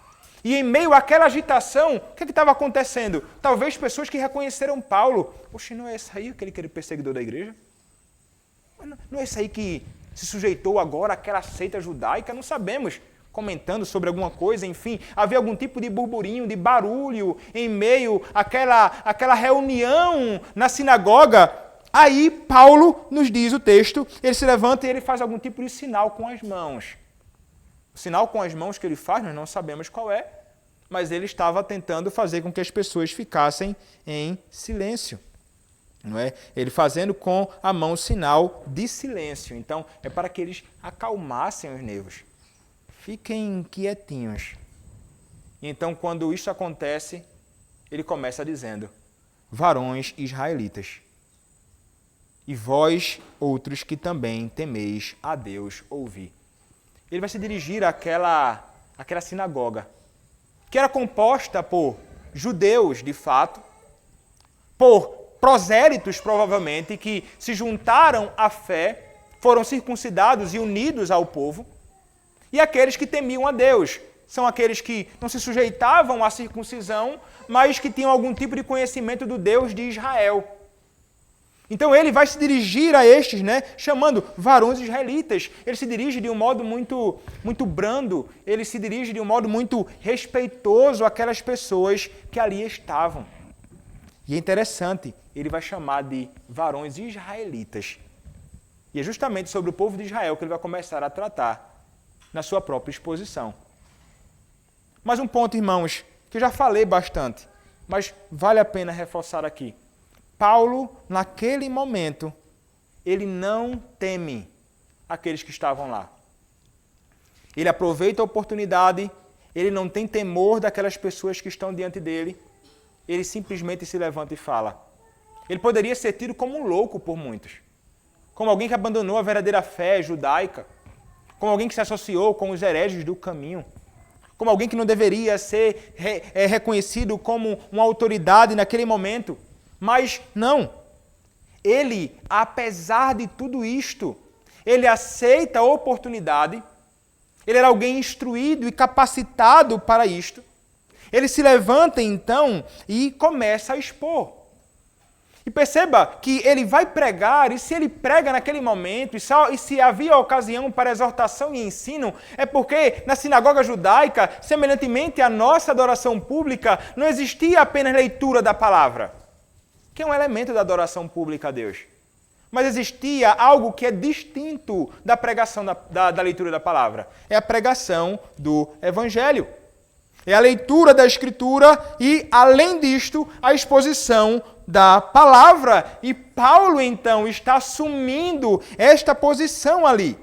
E em meio àquela agitação, o que estava acontecendo? Talvez pessoas que reconheceram Paulo. Oxe, não é esse aí aquele perseguidor da igreja? Não é esse aí que se sujeitou agora àquela seita judaica? Não sabemos. Comentando sobre alguma coisa, enfim. Havia algum tipo de burburinho, de barulho em meio àquela reunião na sinagoga. Aí Paulo, nos diz o texto, ele se levanta e ele faz algum tipo de sinal com as mãos. O sinal com as mãos que ele faz, nós não sabemos qual é, mas ele estava tentando fazer com que as pessoas ficassem em silêncio. não é? Ele fazendo com a mão sinal de silêncio. Então, é para que eles acalmassem os nervos. Fiquem quietinhos. Então, quando isso acontece, ele começa dizendo: varões israelitas, e vós, outros que também temeis a Deus, ouvi. Ele vai se dirigir àquela sinagoga, que era composta por judeus, de fato, por prosélitos, provavelmente, que se juntaram à fé, foram circuncidados e unidos ao povo, e aqueles que temiam a Deus. São aqueles que não se sujeitavam à circuncisão, mas que tinham algum tipo de conhecimento do Deus de Israel. Então ele vai se dirigir a estes, chamando varões israelitas. Ele se dirige de um modo muito, muito brando, ele se dirige de um modo muito respeitoso àquelas pessoas que ali estavam. E é interessante, ele vai chamar de varões israelitas. E é justamente sobre o povo de Israel que ele vai começar a tratar na sua própria exposição. Mas um ponto, irmãos, que eu já falei bastante, mas vale a pena reforçar aqui. Paulo, naquele momento, ele não teme aqueles que estavam lá. Ele aproveita a oportunidade, ele não tem temor daquelas pessoas que estão diante dele, ele simplesmente se levanta e fala. Ele poderia ser tido como um louco por muitos, como alguém que abandonou a verdadeira fé judaica, como alguém que se associou com os hereges do caminho, como alguém que não deveria ser reconhecido como uma autoridade naquele momento. Mas não, ele, apesar de tudo isto, ele aceita a oportunidade, ele era alguém instruído e capacitado para isto. Ele se levanta então e começa a expor. E perceba que ele vai pregar, e se ele prega naquele momento, e se havia ocasião para exortação e ensino, é porque na sinagoga judaica, semelhantemente à nossa adoração pública, não existia apenas leitura da palavra, que é um elemento da adoração pública a Deus. Mas existia algo que é distinto da pregação da leitura da palavra. É a pregação do Evangelho. É a leitura da Escritura e, além disto, a exposição da palavra. E Paulo, então, está assumindo esta posição ali,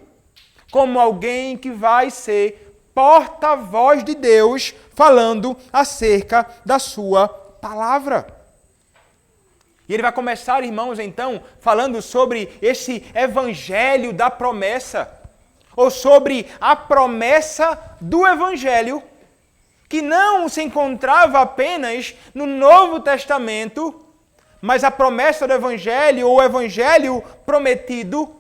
como alguém que vai ser porta-voz de Deus, falando acerca da sua palavra. E ele vai começar, irmãos, então, falando sobre esse evangelho da promessa, ou sobre a promessa do evangelho, que não se encontrava apenas no Novo Testamento, mas a promessa do evangelho, ou o evangelho prometido,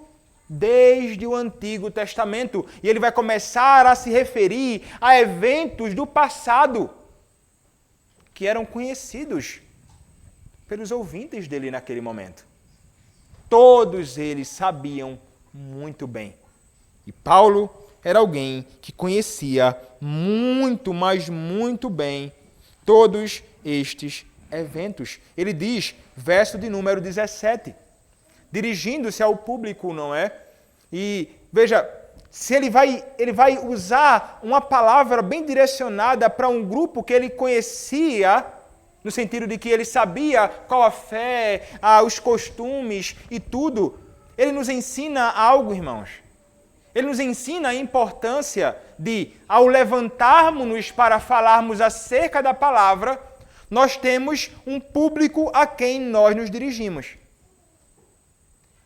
desde o Antigo Testamento. E ele vai começar a se referir a eventos do passado, que eram conhecidos pelos ouvintes dele naquele momento. Todos eles sabiam muito bem. E Paulo era alguém que conhecia muito, mas muito bem, todos estes eventos. Ele diz, verso de número 17, dirigindo-se ao público, não é? E veja, se ele vai usar uma palavra bem direcionada para um grupo que ele conhecia, no sentido de que ele sabia qual a fé, os costumes e tudo. Ele nos ensina algo, irmãos. Ele nos ensina a importância de, ao levantarmos-nos para falarmos acerca da palavra, nós temos um público a quem nós nos dirigimos.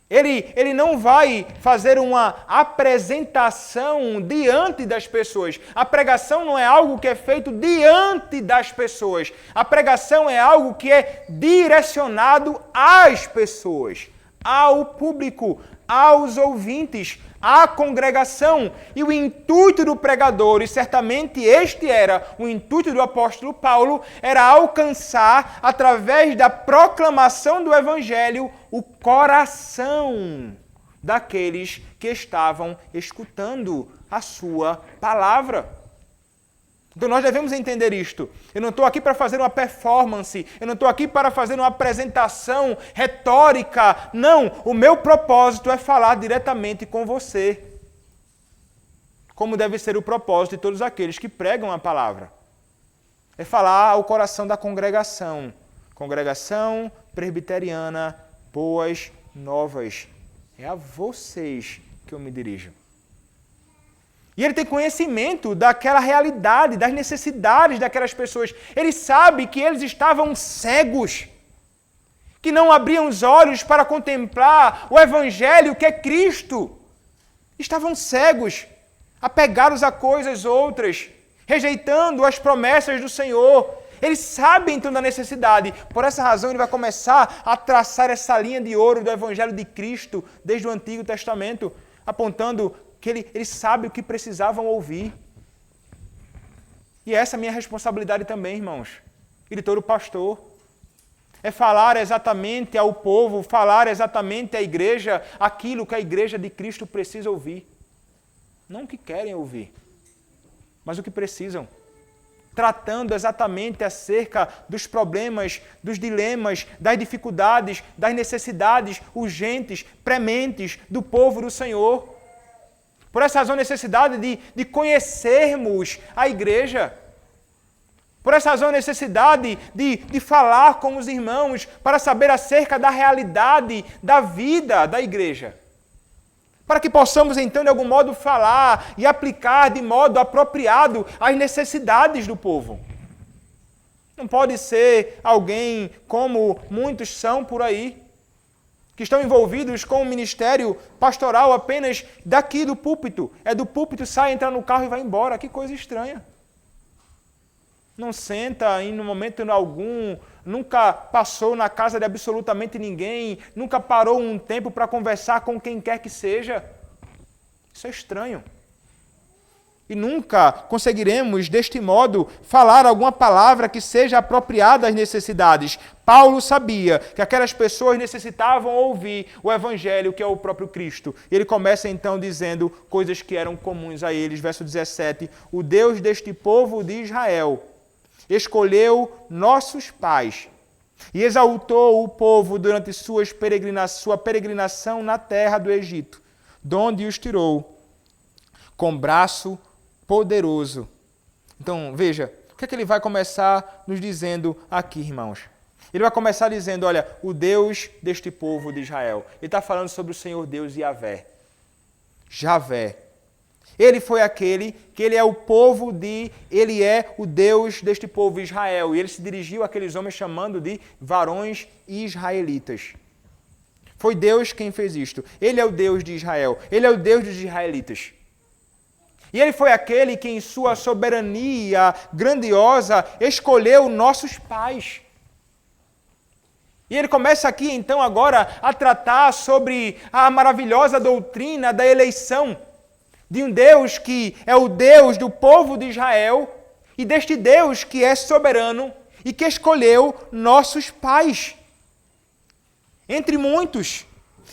Ele não vai fazer uma apresentação diante das pessoas. A pregação não é algo que é feito diante das pessoas. A pregação é algo que é direcionado às pessoas, ao público, aos ouvintes, à congregação. E o intuito do pregador, e certamente este era o intuito do apóstolo Paulo, era alcançar, através da proclamação do Evangelho, o coração daqueles que estavam escutando a sua palavra. Então nós devemos entender isto. Eu não estou aqui para fazer uma performance, eu não estou aqui para fazer uma apresentação retórica. Não, o meu propósito é falar diretamente com você. Como deve ser o propósito de todos aqueles que pregam a palavra. É falar ao coração da congregação. Congregação presbiteriana boas novas. É a vocês que eu me dirijo. E ele tem conhecimento daquela realidade, das necessidades daquelas pessoas. Ele sabe que eles estavam cegos, que não abriam os olhos para contemplar o Evangelho, que é Cristo. Estavam cegos, apegados a coisas outras, rejeitando as promessas do Senhor. Ele sabe então da necessidade. Por essa razão ele vai começar a traçar essa linha de ouro do Evangelho de Cristo desde o Antigo Testamento, apontando que ele sabe o que precisavam ouvir. E essa é a minha responsabilidade também, irmãos, e de todo pastor. É falar exatamente ao povo, falar exatamente à igreja aquilo que a igreja de Cristo precisa ouvir. Não o que querem ouvir, mas o que precisam. Tratando exatamente acerca dos problemas, dos dilemas, das dificuldades, das necessidades urgentes, prementes do povo do Senhor. Por essa razão, a necessidade de conhecermos a igreja. Por essa razão, a necessidade de falar com os irmãos para saber acerca da realidade da vida da igreja. Para que possamos, então, de algum modo, falar e aplicar de modo apropriado as necessidades do povo. Não pode ser alguém como muitos são por aí, que estão envolvidos com o ministério pastoral apenas daqui do púlpito. É do púlpito, sai, entra no carro e vai embora. Que coisa estranha. Não senta em momento algum, nunca passou na casa de absolutamente ninguém, nunca parou um tempo para conversar com quem quer que seja. Isso é estranho. E nunca conseguiremos, deste modo, falar alguma palavra que seja apropriada às necessidades. Paulo sabia que aquelas pessoas necessitavam ouvir o Evangelho, que é o próprio Cristo. E ele começa então dizendo coisas que eram comuns a eles. Verso 17, o Deus deste povo de Israel escolheu nossos pais e exaltou o povo durante sua peregrinação na terra do Egito, de onde os tirou com braço poderoso. Então, veja, o que é que ele vai começar nos dizendo aqui, irmãos? Ele vai começar dizendo, olha, o Deus deste povo de Israel. Ele está falando sobre o Senhor Deus Yahvé. Javé. Ele foi aquele que ele é o Deus deste povo Israel. E ele se dirigiu àqueles homens chamando de varões israelitas. Foi Deus quem fez isto. Ele é o Deus de Israel. Ele é o Deus dos israelitas. E ele foi aquele que em sua soberania grandiosa escolheu nossos pais. E ele começa aqui então agora a tratar sobre a maravilhosa doutrina da eleição de um Deus que é o Deus do povo de Israel e deste Deus que é soberano e que escolheu nossos pais. Entre muitos,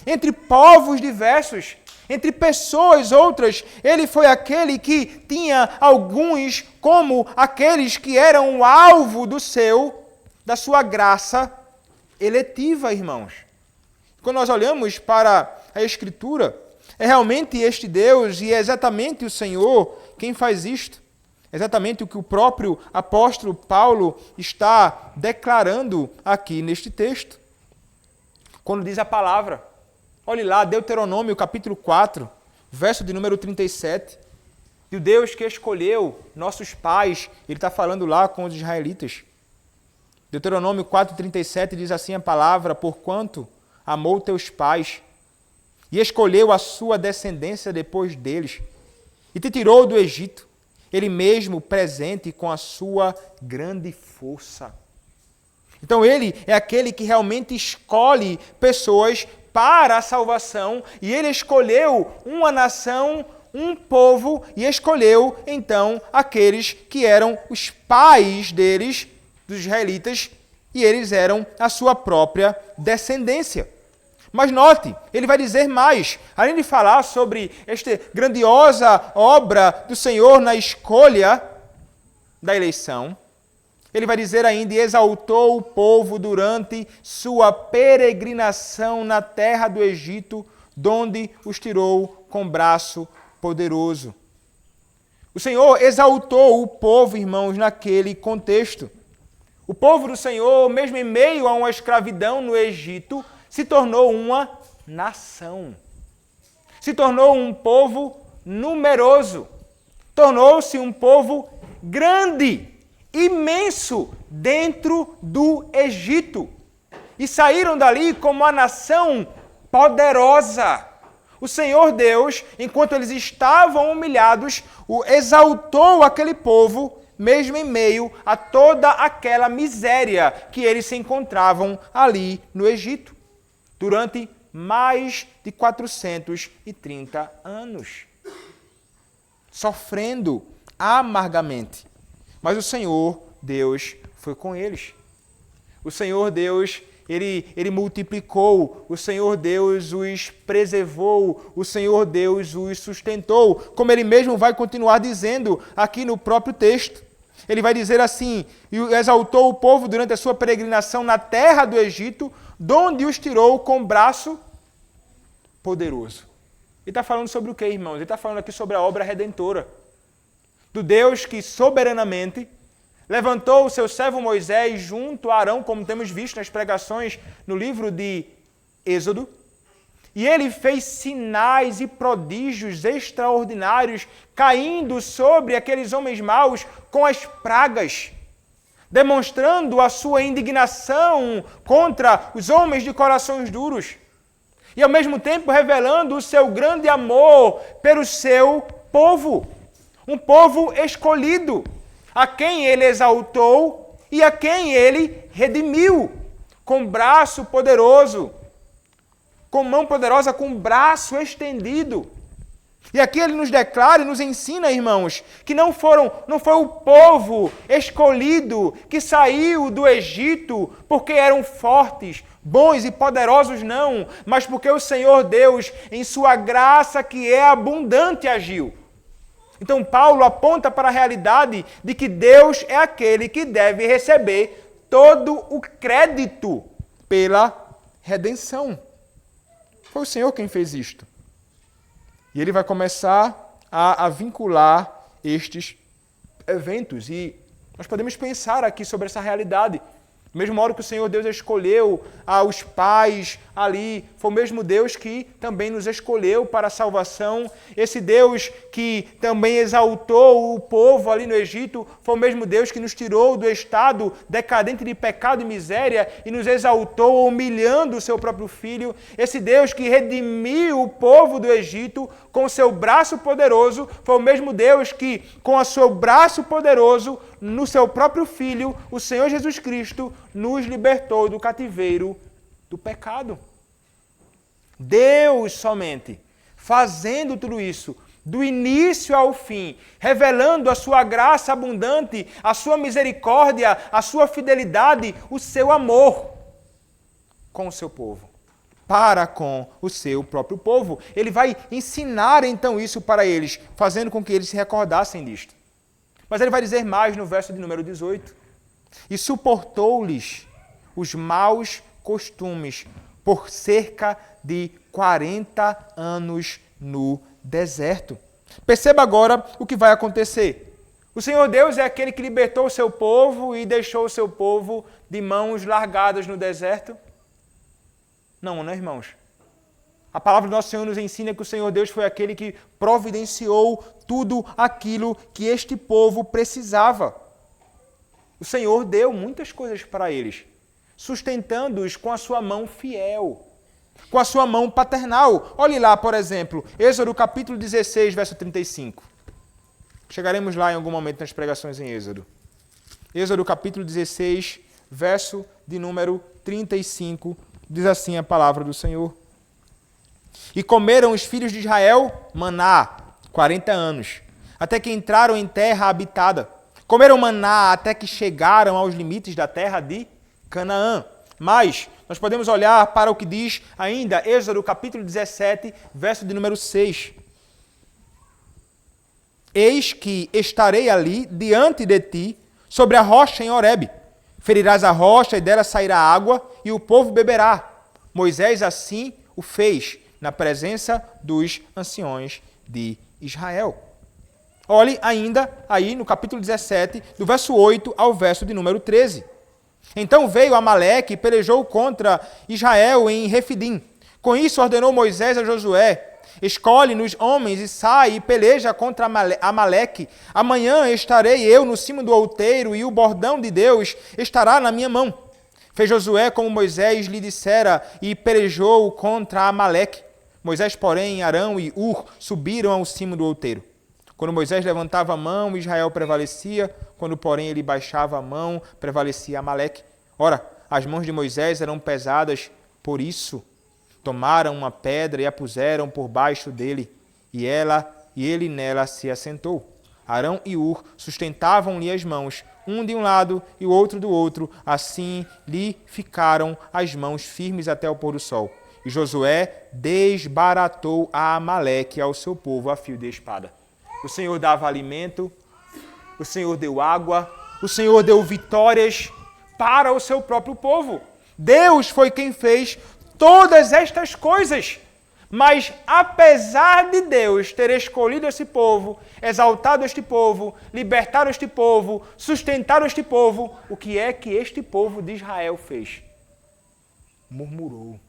entre povos diversos, entre pessoas outras, ele foi aquele que tinha alguns como aqueles que eram o alvo da sua graça eletiva, irmãos. Quando nós olhamos para a Escritura, é realmente este Deus e é exatamente o Senhor quem faz isto. É exatamente o que o próprio apóstolo Paulo está declarando aqui neste texto. Quando diz a palavra, olhe lá, Deuteronômio capítulo 4, verso de número 37. E o Deus que escolheu nossos pais, ele está falando lá com os israelitas. Deuteronômio 4,37 diz assim a palavra, porquanto amou teus pais e escolheu a sua descendência depois deles, e te tirou do Egito, ele mesmo presente com a sua grande força. Então ele é aquele que realmente escolhe pessoas para a salvação, e ele escolheu uma nação, um povo, e escolheu então aqueles que eram os pais deles, dos israelitas, e eles eram a sua própria descendência. Mas note, ele vai dizer mais. Além de falar sobre esta grandiosa obra do Senhor na escolha da eleição, ele vai dizer ainda, e exaltou o povo durante sua peregrinação na terra do Egito, donde os tirou com braço poderoso. O Senhor exaltou o povo, irmãos, naquele contexto. O povo do Senhor, mesmo em meio a uma escravidão no Egito, se tornou uma nação. Se tornou um povo numeroso. Tornou-se um povo grande, imenso, dentro do Egito. E saíram dali como uma nação poderosa. O Senhor Deus, enquanto eles estavam humilhados, exaltou aquele povo, mesmo em meio a toda aquela miséria que eles se encontravam ali no Egito, durante mais de 430 anos, sofrendo amargamente. Mas o Senhor Deus foi com eles. O Senhor Deus, Ele multiplicou, o Senhor Deus os preservou, o Senhor Deus os sustentou, como Ele mesmo vai continuar dizendo aqui no próprio texto. Ele vai dizer assim: e exaltou o povo durante a sua peregrinação na terra do Egito, donde os tirou com braço poderoso. Ele está falando sobre o que, irmãos? Ele está falando aqui sobre a obra redentora do Deus que soberanamente levantou o seu servo Moisés junto a Arão, como temos visto nas pregações no livro de Êxodo, e ele fez sinais e prodígios extraordinários caindo sobre aqueles homens maus com as pragas, demonstrando a sua indignação contra os homens de corações duros e ao mesmo tempo revelando o seu grande amor pelo seu povo, um povo escolhido, a quem ele exaltou e a quem ele redimiu, com braço poderoso, com mão poderosa, com braço estendido. E aqui ele nos declara e nos ensina, irmãos, que não foi o povo escolhido que saiu do Egito porque eram fortes, bons e poderosos, não, mas porque o Senhor Deus, em sua graça que é abundante, agiu. Então Paulo aponta para a realidade de que Deus é aquele que deve receber todo o crédito pela redenção. Foi o Senhor quem fez isto. E ele vai começar a vincular estes eventos. E nós podemos pensar aqui sobre essa realidade. No mesmo hora que o Senhor Deus escolheu os pais ali, foi o mesmo Deus que também nos escolheu para a salvação. Esse Deus que também exaltou o povo ali no Egito, foi o mesmo Deus que nos tirou do estado decadente de pecado e miséria e nos exaltou humilhando o seu próprio Filho. Esse Deus que redimiu o povo do Egito com o seu braço poderoso, foi o mesmo Deus que, com o seu braço poderoso, no seu próprio Filho, o Senhor Jesus Cristo, nos libertou do cativeiro do pecado. Deus somente, fazendo tudo isso, do início ao fim, revelando a sua graça abundante, a sua misericórdia, a sua fidelidade, o seu amor com o seu povo, para com o seu próprio povo. Ele vai ensinar então isso para eles, fazendo com que eles se recordassem disto. Mas ele vai dizer mais no verso de número 18. E suportou-lhes os maus costumes por cerca de 40 anos no deserto. Perceba agora o que vai acontecer. O Senhor Deus é aquele que libertou o seu povo e deixou o seu povo de mãos largadas no deserto? Não, irmãos. A palavra do nosso Senhor nos ensina que o Senhor Deus foi aquele que providenciou tudo aquilo que este povo precisava. O Senhor deu muitas coisas para eles, sustentando-os com a sua mão fiel, com a sua mão paternal. Olhe lá, por exemplo, Êxodo capítulo 16, verso 35. Chegaremos lá em algum momento nas pregações em Êxodo. Êxodo capítulo 16, verso de número 35, diz assim a palavra do Senhor. E comeram os filhos de Israel maná 40 anos, até que entraram em terra habitada. Comeram maná até que chegaram aos limites da terra de Canaã. Mas nós podemos olhar para o que diz ainda Êxodo capítulo 17, verso de número 6. Eis que estarei ali diante de ti, sobre a rocha em Horebe. Ferirás a rocha e dela sairá água, e o povo beberá. Moisés assim o fez, na presença dos anciões de Israel. Olhe ainda aí no capítulo 17, do verso 8 ao verso de número 13. Então veio Amaleque e pelejou contra Israel em Refidim. Com isso ordenou Moisés a Josué: escolhe-nos homens e sai e peleja contra Amaleque. Amanhã estarei eu no cimo do outeiro e o bordão de Deus estará na minha mão. Fez Josué como Moisés lhe dissera e pelejou contra Amaleque. Moisés, porém, Arão e Ur subiram ao cimo do outeiro. Quando Moisés levantava a mão, Israel prevalecia. Quando, porém, ele baixava a mão, prevalecia Amaleque. Ora, as mãos de Moisés eram pesadas, por isso tomaram uma pedra e a puseram por baixo dele, e ele nela se assentou. Arão e Ur sustentavam-lhe as mãos, um de um lado e o outro do outro, assim lhe ficaram as mãos firmes até o pôr do sol. E Josué desbaratou a Amaleque ao seu povo a fio de espada. O Senhor dava alimento, o Senhor deu água, o Senhor deu vitórias para o seu próprio povo. Deus foi quem fez todas estas coisas. Mas apesar de Deus ter escolhido esse povo, exaltado este povo, libertado este povo, sustentado este povo, o que é que este povo de Israel fez? Murmurou.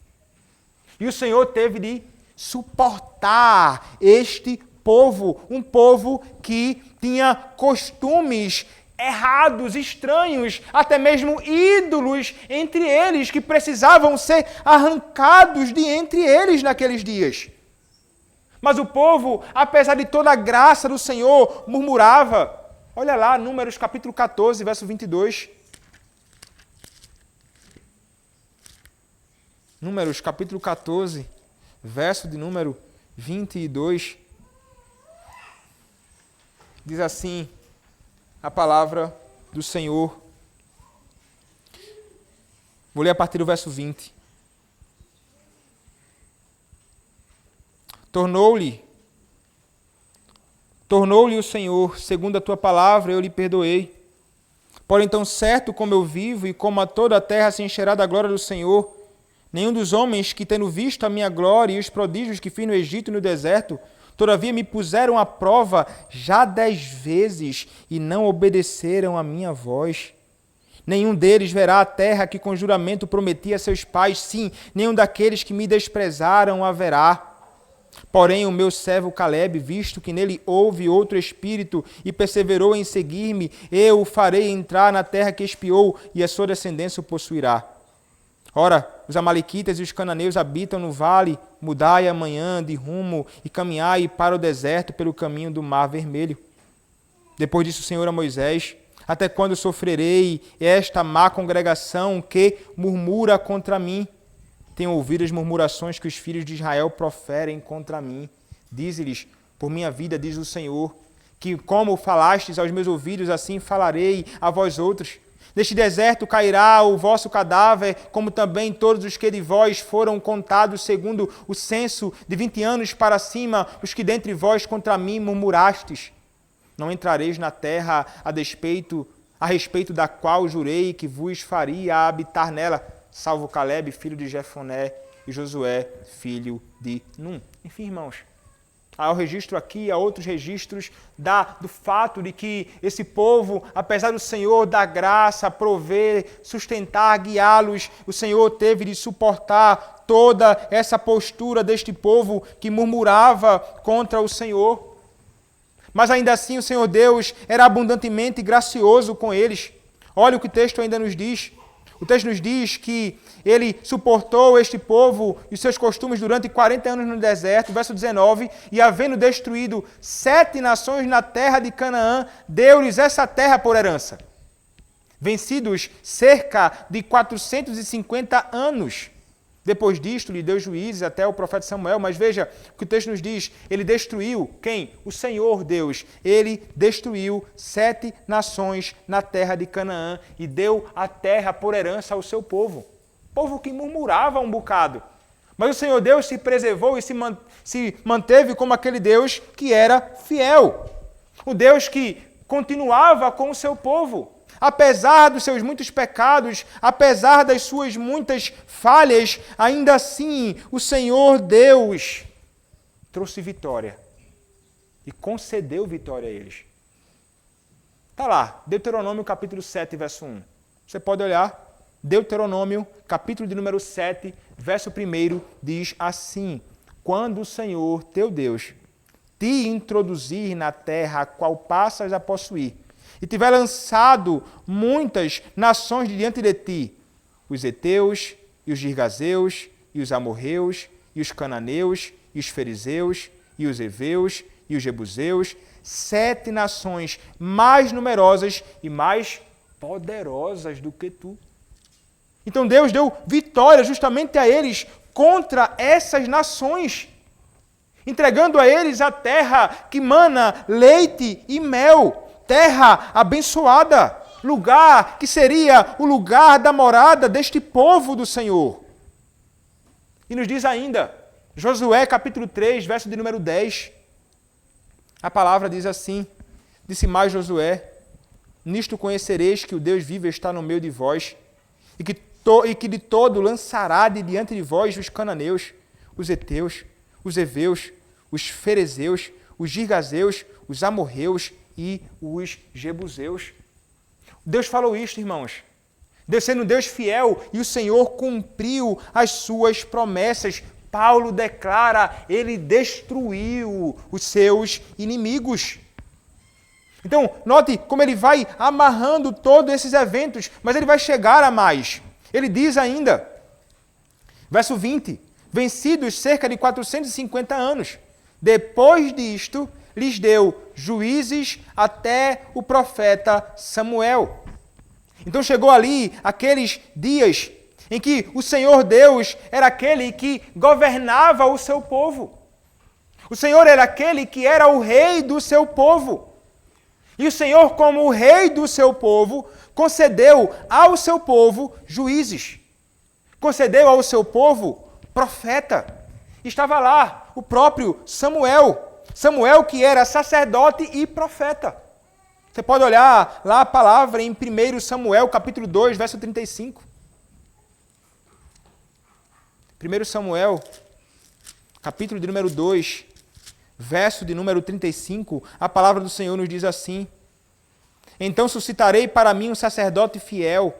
E o Senhor teve de suportar este povo, um povo que tinha costumes errados, estranhos, até mesmo ídolos entre eles, que precisavam ser arrancados de entre eles naqueles dias. Mas o povo, apesar de toda a graça do Senhor, murmurava. Olha lá, Números capítulo 14, verso 22. Números capítulo 14, verso de número 22. Diz assim a palavra do Senhor. Vou ler a partir do verso 20. Tornou-lhe o Senhor, segundo a tua palavra, eu lhe perdoei. Porém, tão certo como eu vivo e como a toda a terra se encherá da glória do Senhor, nenhum dos homens que, tendo visto a minha glória e os prodígios que fiz no Egito e no deserto, todavia me puseram à prova já 10 vezes e não obedeceram à minha voz. Nenhum deles verá a terra que com juramento prometi a seus pais, sim, nenhum daqueles que me desprezaram a verá. Porém, o meu servo Caleb, visto que nele houve outro espírito e perseverou em seguir-me, eu o farei entrar na terra que espiou e a sua descendência o possuirá. Ora, os amalequitas e os cananeus habitam no vale, mudai amanhã de rumo e caminhai para o deserto pelo caminho do Mar Vermelho. Depois disse o Senhor a Moisés: até quando sofrerei esta má congregação que murmura contra mim? Tenho ouvido as murmurações que os filhos de Israel proferem contra mim. Dize-lhes: por minha vida, diz o Senhor, que como falastes aos meus ouvidos, assim falarei a vós outros. Neste deserto cairá o vosso cadáver, como também todos os que de vós foram contados segundo o censo de 20 anos para cima, os que dentre vós contra mim murmurastes. Não entrareis na terra a respeito da qual jurei que vos faria habitar nela, salvo Caleb, filho de Jefoné, e Josué, filho de Num. Enfim, irmãos, há o registro aqui, há outros registros do fato de que esse povo, apesar do Senhor dar graça, prover, sustentar, guiá-los, o Senhor teve de suportar toda essa postura deste povo que murmurava contra o Senhor. Mas ainda assim o Senhor Deus era abundantemente gracioso com eles. Olha o que o texto ainda nos diz. O texto nos diz que ele suportou este povo e seus costumes durante 40 anos no deserto, verso 19, e havendo destruído 7 nações na terra de Canaã, deu-lhes essa terra por herança. Vencidos cerca de 450 anos. Depois disto, lhe deu juízes até o profeta Samuel, mas veja o que o texto nos diz, ele destruiu, quem? O Senhor Deus. Ele destruiu 7 nações na terra de Canaã e deu a terra por herança ao seu povo. Povo que murmurava um bocado. Mas o Senhor Deus se preservou e se manteve como aquele Deus que era fiel. O Deus que continuava com o seu povo. Apesar dos seus muitos pecados, apesar das suas muitas falhas, ainda assim o Senhor Deus trouxe vitória e concedeu vitória a eles. Está lá, Deuteronômio capítulo 7, verso 1. Você pode olhar. Deuteronômio, capítulo de número 7, verso 1, diz assim: quando o Senhor, teu Deus, te introduzir na terra a qual passas a possuir, e tiver lançado muitas nações diante de ti, os heteus, e os girgazeus, e os amorreus, e os cananeus, e os fariseus, e os heveus, e os jebuseus, 7 nações mais numerosas e mais poderosas do que tu. Então Deus deu vitória justamente a eles contra essas nações, entregando a eles a terra que mana leite e mel, terra abençoada, lugar que seria o lugar da morada deste povo do Senhor. E nos diz ainda, Josué capítulo 3, verso de número 10, a palavra diz assim: disse mais Josué, nisto conhecereis que o Deus vivo está no meio de vós, e que de todo lançará de diante de vós os cananeus, os heteus, os heveus, os ferezeus, os girgazeus, os amorreus e os jebuseus. Deus falou isto, irmãos. Deus sendo Deus fiel, e o Senhor cumpriu as suas promessas. Paulo declara, ele destruiu os seus inimigos. Então, note como ele vai amarrando todos esses eventos, mas ele vai chegar a mais. Ele diz ainda, verso 20, vencidos cerca de 450 anos, depois disto, lhes deu juízes até o profeta Samuel. Então chegou ali aqueles dias em que o Senhor Deus era aquele que governava o seu povo. O Senhor era aquele que era o rei do seu povo. E o Senhor, como o rei do seu povo, concedeu ao seu povo juízes. Concedeu ao seu povo profeta. Estava lá o próprio Samuel. Samuel que era sacerdote e profeta. Você pode olhar lá a palavra em 1 Samuel, capítulo 2, verso 35. 1 Samuel, capítulo de número 2, verso de número 35, a palavra do Senhor nos diz assim: então suscitarei para mim um sacerdote fiel,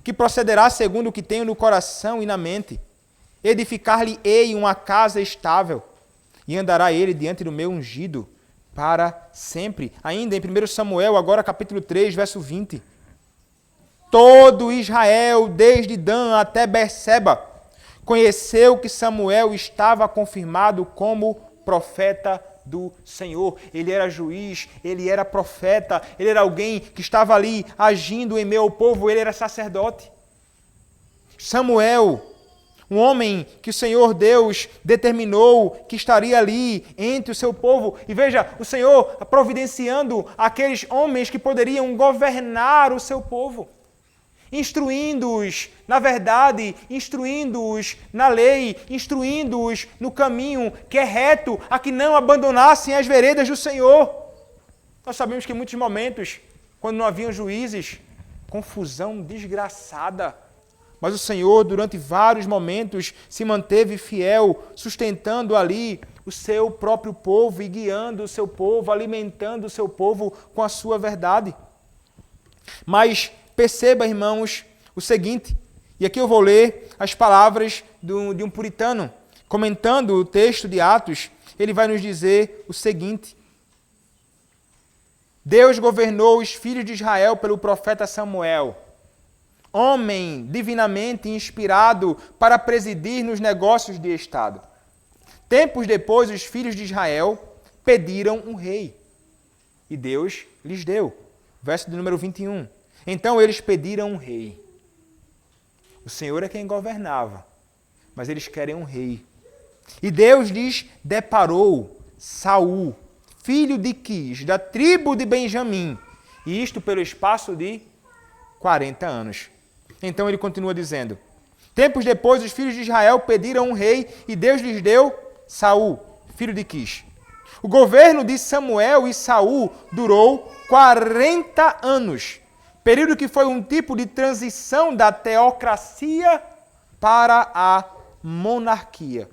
que procederá segundo o que tenho no coração e na mente. Edificar-lhe-ei uma casa estável, e andará ele diante do meu ungido para sempre. Ainda em 1 Samuel, agora capítulo 3, verso 20. Todo Israel, desde Dan até Berseba, conheceu que Samuel estava confirmado como profeta do Senhor. Ele era juiz, ele era profeta, ele era alguém que estava ali agindo em meio ao povo, ele era sacerdote. Samuel, um homem que o Senhor Deus determinou que estaria ali entre o seu povo. E veja, o Senhor providenciando aqueles homens que poderiam governar o seu povo. Instruindo-os na verdade, instruindo-os na lei, instruindo-os no caminho que é reto, a que não abandonassem as veredas do Senhor. Nós sabemos que em muitos momentos, quando não haviam juízes, confusão desgraçada. Mas o Senhor, durante vários momentos, se manteve fiel, sustentando ali o seu próprio povo e guiando o seu povo, alimentando o seu povo com a sua verdade. Mas perceba, irmãos, o seguinte, e aqui eu vou ler as palavras de um puritano, comentando o texto de Atos, ele vai nos dizer o seguinte: Deus governou os filhos de Israel pelo profeta Samuel, homem divinamente inspirado para presidir nos negócios de Estado. Tempos depois, os filhos de Israel pediram um rei, e Deus lhes deu. Verso de número 21. Então eles pediram um rei. O Senhor é quem governava, mas eles querem um rei. E Deus lhes deparou Saul, filho de Quis, da tribo de Benjamim, e isto pelo espaço de 40 anos. Então ele continua dizendo: tempos depois os filhos de Israel pediram um rei e Deus lhes deu Saul, filho de Quis. O governo de Samuel e Saul durou 40 anos, período que foi um tipo de transição da teocracia para a monarquia.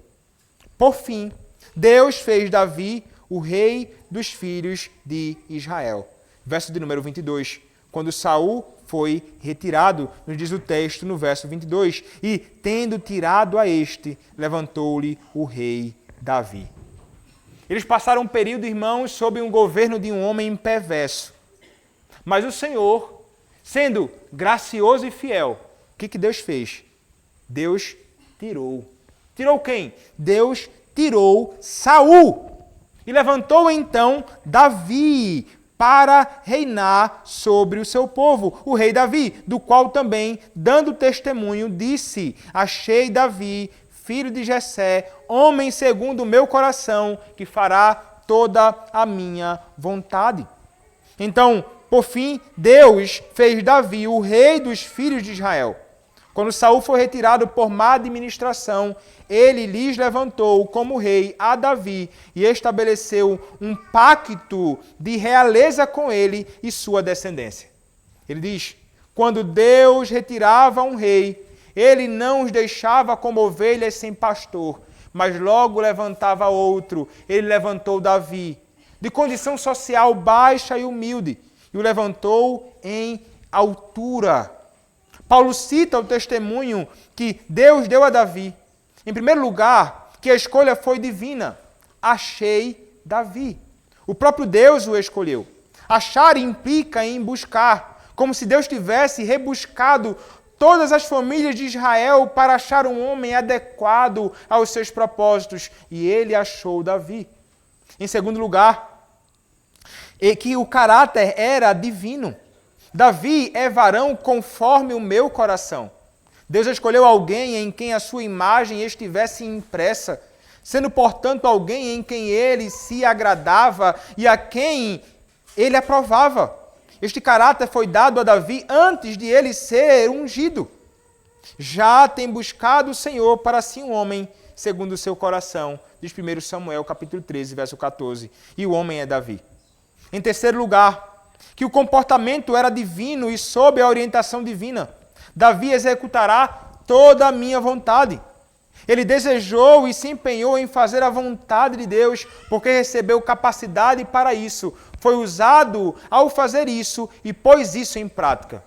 Por fim, Deus fez Davi o rei dos filhos de Israel. Verso de número 22. quando Saul foi retirado, nos diz o texto no verso 22, e, tendo tirado a este, levantou-lhe o rei Davi. Eles passaram um período, irmãos, sob um governo de um homem perverso. Mas o Senhor, sendo gracioso e fiel, o que Deus fez? Deus tirou. Tirou quem? Deus tirou Saul. E levantou então Davi para reinar sobre o seu povo, o rei Davi, do qual também, dando testemunho, disse: achei Davi, filho de Jessé, homem segundo o meu coração, que fará toda a minha vontade. Então, por fim, Deus fez Davi o rei dos filhos de Israel. Quando Saul foi retirado por má administração, ele lhes levantou como rei a Davi e estabeleceu um pacto de realeza com ele e sua descendência. Ele diz: quando Deus retirava um rei, ele não os deixava como ovelhas sem pastor, mas logo levantava outro. Ele levantou Davi, de condição social baixa e humilde, e o levantou em altura. Paulo cita o testemunho que Deus deu a Davi. Em primeiro lugar, que a escolha foi divina. Achei Davi. O próprio Deus o escolheu. Achar implica em buscar, como se Deus tivesse rebuscado todas as famílias de Israel para achar um homem adequado aos seus propósitos. E ele achou Davi. Em segundo lugar, que o caráter era divino. Davi é varão conforme o meu coração. Deus escolheu alguém em quem a sua imagem estivesse impressa, sendo, portanto, alguém em quem ele se agradava e a quem ele aprovava. Este caráter foi dado a Davi antes de ele ser ungido. Já tem buscado o Senhor para si um homem segundo o seu coração, diz 1 Samuel capítulo 13, verso 14. E o homem é Davi. Em terceiro lugar, que o comportamento era divino e sob a orientação divina. Davi executará toda a minha vontade. Ele desejou e se empenhou em fazer a vontade de Deus, porque recebeu capacidade para isso. Foi usado ao fazer isso e pôs isso em prática.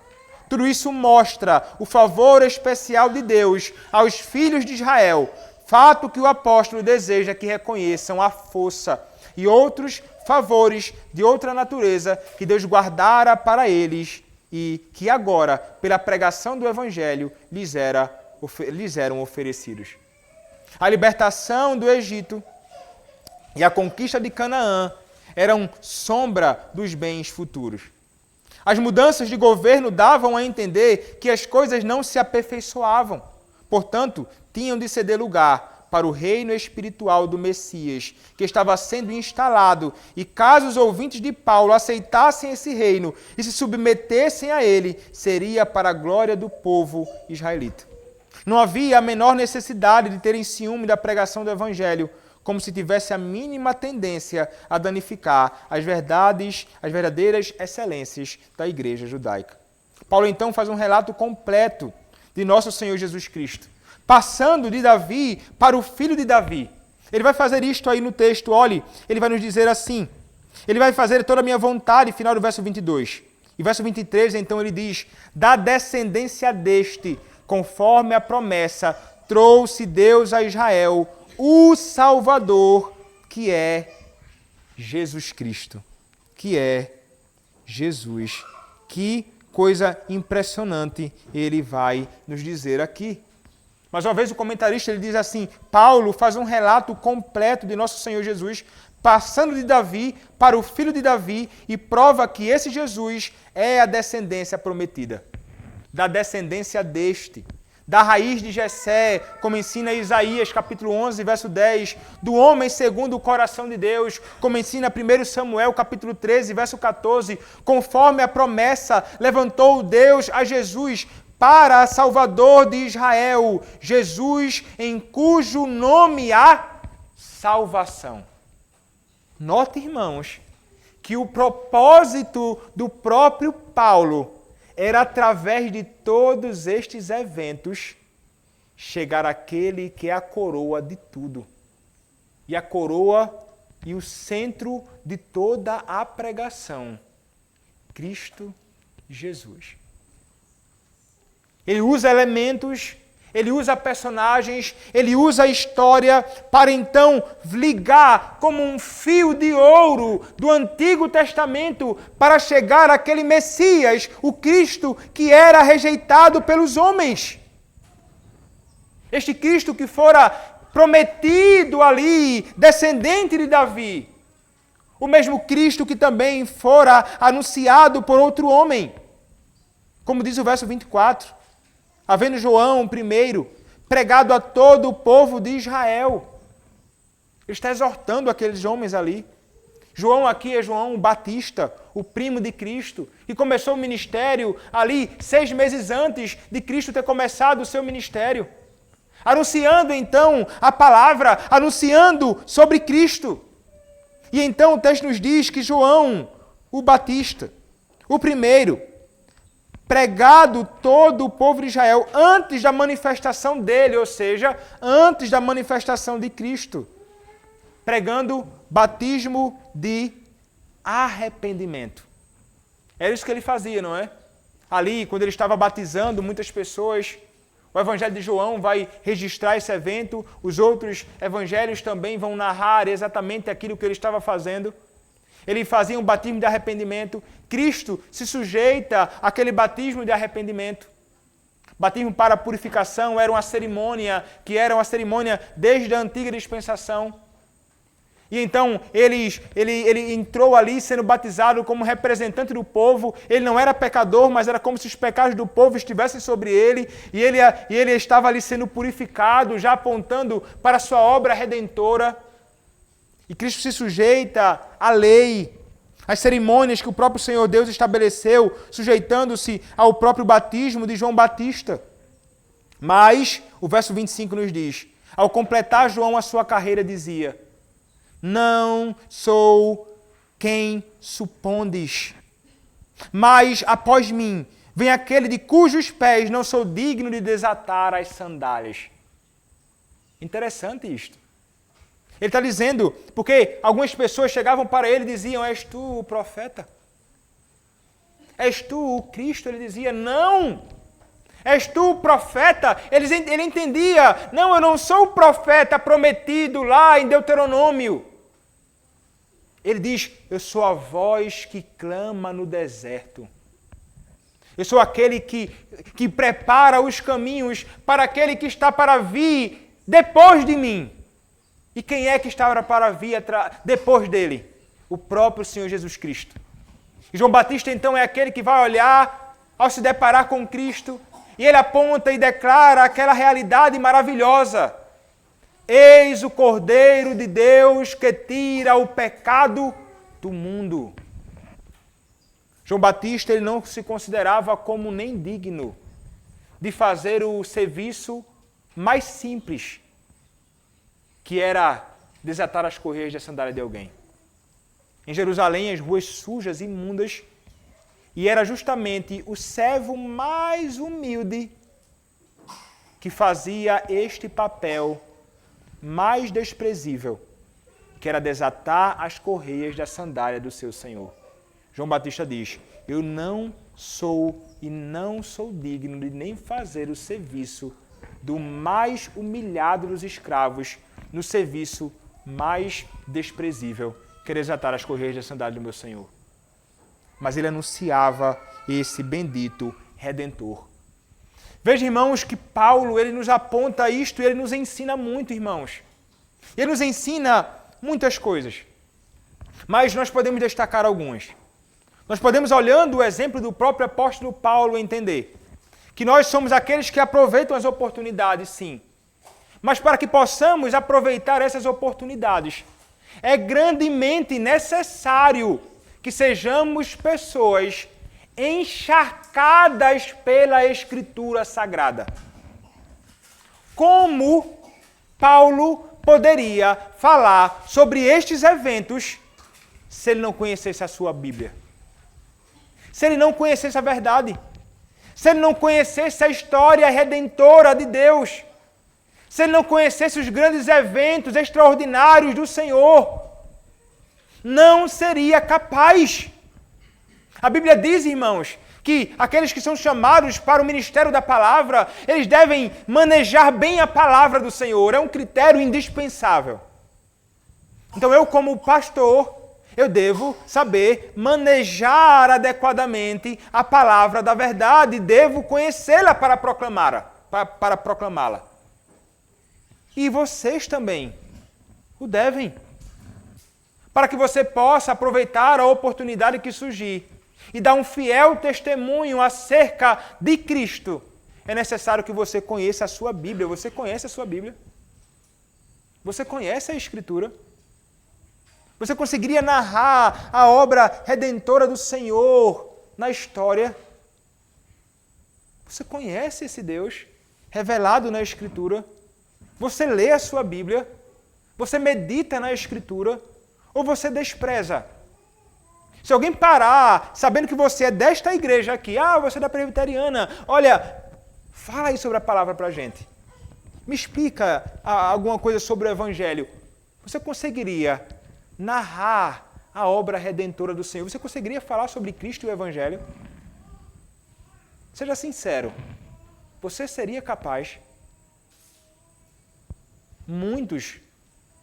Tudo isso mostra o favor especial de Deus aos filhos de Israel, fato que o apóstolo deseja que reconheçam a força e outros favores de outra natureza que Deus guardara para eles e que agora, pela pregação do Evangelho, lhes eram oferecidos. A libertação do Egito e a conquista de Canaã eram sombra dos bens futuros. As mudanças de governo davam a entender que as coisas não se aperfeiçoavam. Portanto, tinham de ceder lugar para o reino espiritual do Messias, que estava sendo instalado, e caso os ouvintes de Paulo aceitassem esse reino e se submetessem a ele, seria para a glória do povo israelita. Não havia a menor necessidade de terem ciúme da pregação do Evangelho, como se tivesse a mínima tendência a danificar as verdadeiras excelências da igreja judaica. Paulo então faz um relato completo de nosso Senhor Jesus Cristo, passando de Davi para o filho de Davi. Ele vai fazer isto aí no texto, olhe, ele vai nos dizer assim: ele vai fazer toda a minha vontade, final do verso 22. E verso 23, então, ele diz: da descendência deste, conforme a promessa, trouxe Deus a Israel o Salvador, que é Jesus Cristo. Que é Jesus. Que coisa impressionante ele vai nos dizer aqui. Mas uma vez o comentarista ele diz assim: Paulo faz um relato completo de nosso Senhor Jesus, passando de Davi para o filho de Davi, e prova que esse Jesus é a descendência prometida. Da descendência deste, da raiz de Jessé, como ensina Isaías capítulo 11, verso 10, do homem segundo o coração de Deus, como ensina 1 Samuel capítulo 13, verso 14, conforme a promessa, levantou Deus a Jesus para Salvador de Israel, Jesus em cujo nome há salvação. Note, irmãos, que o propósito do próprio Paulo era, através de todos estes eventos, chegar àquele que é a coroa de tudo. E a coroa e o centro de toda a pregação, Cristo Jesus. Ele usa elementos, ele usa personagens, ele usa a história para então ligar como um fio de ouro do Antigo Testamento para chegar àquele Messias, o Cristo que era rejeitado pelos homens. Este Cristo que fora prometido ali, descendente de Davi. O mesmo Cristo que também fora anunciado por outro homem. Como diz o verso 24. Havendo João primeiro pregado a todo o povo de Israel. Ele está exortando aqueles homens ali. João aqui é João Batista, o primo de Cristo, que começou o ministério ali 6 meses antes de Cristo ter começado o seu ministério. Anunciando então a palavra, anunciando sobre Cristo. E então o texto nos diz que João, o Batista, o primeiro, pregado todo o povo de Israel antes da manifestação dele, ou seja, antes da manifestação de Cristo, pregando batismo de arrependimento. Era isso que ele fazia, não é? Ali, quando ele estava batizando muitas pessoas, o Evangelho de João vai registrar esse evento, os outros evangelhos também vão narrar exatamente aquilo que ele estava fazendo. Ele fazia um batismo de arrependimento. Cristo se sujeita àquele batismo de arrependimento. Batismo para purificação era uma cerimônia que era uma cerimônia desde a antiga dispensação. E então ele entrou ali sendo batizado como representante do povo. Ele não era pecador, mas era como se os pecados do povo estivessem sobre ele. E ele estava ali sendo purificado, já apontando para a sua obra redentora. E Cristo se sujeita à lei, às cerimônias que o próprio Senhor Deus estabeleceu, sujeitando-se ao próprio batismo de João Batista. Mas, o verso 25 nos diz, ao completar João a sua carreira, dizia: não sou quem supondes, mas após mim vem aquele de cujos pés não sou digno de desatar as sandálias. Interessante isto. Ele está dizendo, porque algumas pessoas chegavam para ele e diziam: és tu o profeta? És tu o Cristo? Ele dizia: não! És tu o profeta? Ele entendia: não, eu não sou o profeta prometido lá em Deuteronômio. Ele diz: eu sou a voz que clama no deserto. Eu sou aquele que prepara os caminhos para aquele que está para vir depois de mim. E quem é que estava para vir depois dele? O próprio Senhor Jesus Cristo. E João Batista então é aquele que vai olhar ao se deparar com Cristo e ele aponta e declara aquela realidade maravilhosa. Eis o Cordeiro de Deus que tira o pecado do mundo. João Batista ele não se considerava como nem digno de fazer o serviço mais simples, que era desatar as correias da sandália de alguém. Em Jerusalém, as ruas sujas e imundas, e era justamente o servo mais humilde que fazia este papel mais desprezível, que era desatar as correias da sandália do seu Senhor. João Batista diz: eu não sou e não sou digno de nem fazer o serviço do mais humilhado dos escravos, no serviço mais desprezível, que era desatar as correias da sandália do meu Senhor. Mas ele anunciava esse bendito Redentor. Veja, irmãos, que Paulo ele nos aponta isto e ele nos ensina muito, irmãos. Ele nos ensina muitas coisas. Mas nós podemos destacar algumas. Nós podemos, olhando o exemplo do próprio apóstolo Paulo, entender que nós somos aqueles que aproveitam as oportunidades, sim. Mas para que possamos aproveitar essas oportunidades, é grandemente necessário que sejamos pessoas encharcadas pela Escritura Sagrada. Como Paulo poderia falar sobre estes eventos se ele não conhecesse a sua Bíblia? Se ele não conhecesse a verdade? Se ele não conhecesse a história redentora de Deus? Se ele não conhecesse os grandes eventos extraordinários do Senhor? Não seria capaz. A Bíblia diz, irmãos, Que aqueles que são chamados para o ministério da palavra, eles devem manejar bem a palavra do Senhor. É um critério indispensável. Então eu, como pastor, eu devo saber manejar adequadamente a palavra da verdade. Devo conhecê-la para proclamá-la. E vocês também o devem. Para que você possa aproveitar a oportunidade que surgir e dar um fiel testemunho acerca de Cristo, é necessário que você conheça a sua Bíblia. Você conhece a sua Bíblia? Você conhece a Escritura? Você conseguiria narrar a obra redentora do Senhor na história? Você conhece esse Deus revelado na Escritura? Você lê a sua Bíblia? Você medita na Escritura? Ou você despreza? Se alguém parar, sabendo que você é desta igreja aqui, você é da presbiteriana, olha, fala aí sobre a palavra para a gente. Me explica alguma coisa sobre o Evangelho. Você conseguiria narrar a obra redentora do Senhor? Você conseguiria falar sobre Cristo e o Evangelho? Seja sincero, você seria capaz? Muitos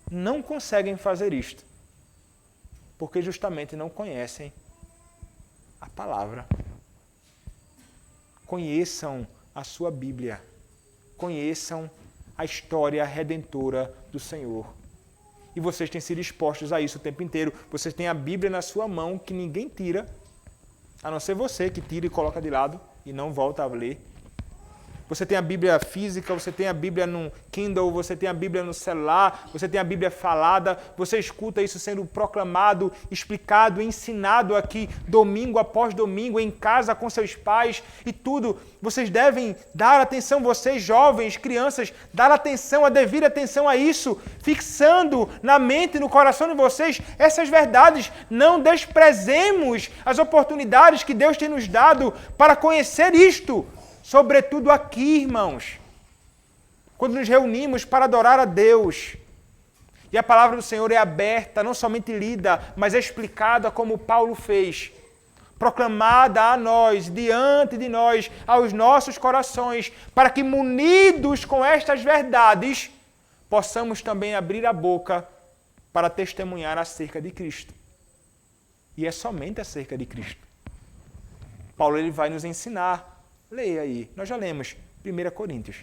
não conseguem fazer isto, porque justamente não conhecem a palavra. Conheçam a sua Bíblia. Conheçam a história redentora do Senhor. E vocês têm sido expostos a isso o tempo inteiro. Vocês têm a Bíblia na sua mão que ninguém tira, a não ser você que tira e coloca de lado e não volta a ler. Você tem a Bíblia física, você tem a Bíblia no Kindle, você tem a Bíblia no celular, você tem a Bíblia falada, você escuta isso sendo proclamado, explicado, ensinado aqui, domingo após domingo, em casa com seus pais e tudo. Vocês devem dar atenção, vocês jovens, crianças, dar atenção, a devida atenção a isso, fixando na mente e no coração de vocês essas verdades. Não desprezemos as oportunidades que Deus tem nos dado para conhecer isto. Sobretudo aqui, irmãos, quando nos reunimos para adorar a Deus. E a palavra do Senhor é aberta, não somente lida, mas explicada como Paulo fez. Proclamada a nós, diante de nós, aos nossos corações, para que, munidos com estas verdades, possamos também abrir a boca para testemunhar acerca de Cristo. E é somente acerca de Cristo. Paulo ele vai nos ensinar. Leia aí, nós já lemos 1 Coríntios.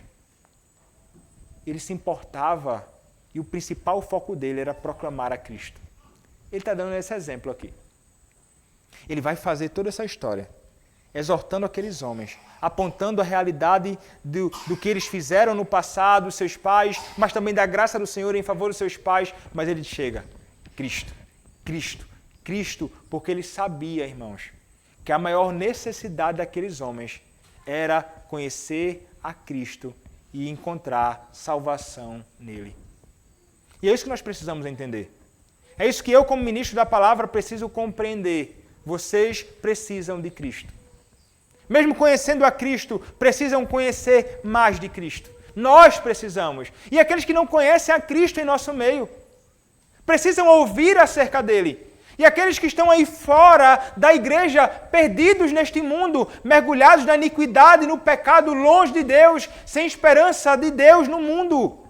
Ele se importava e o principal foco dele era proclamar a Cristo. Ele está dando esse exemplo aqui. Ele vai fazer toda essa história, exortando aqueles homens, apontando a realidade do que eles fizeram no passado, seus pais, mas também da graça do Senhor em favor dos seus pais. Mas ele chega, Cristo, Cristo, Cristo, porque ele sabia, irmãos, que a maior necessidade daqueles homens era conhecer a Cristo e encontrar salvação nele. E é isso que nós precisamos entender. É isso que eu, como ministro da palavra, preciso compreender. Vocês precisam de Cristo. Mesmo conhecendo a Cristo, precisam conhecer mais de Cristo. Nós precisamos. E aqueles que não conhecem a Cristo em nosso meio, precisam ouvir acerca dele. E aqueles que estão aí fora da igreja, perdidos neste mundo, mergulhados na iniquidade, no pecado, longe de Deus, sem esperança de Deus no mundo,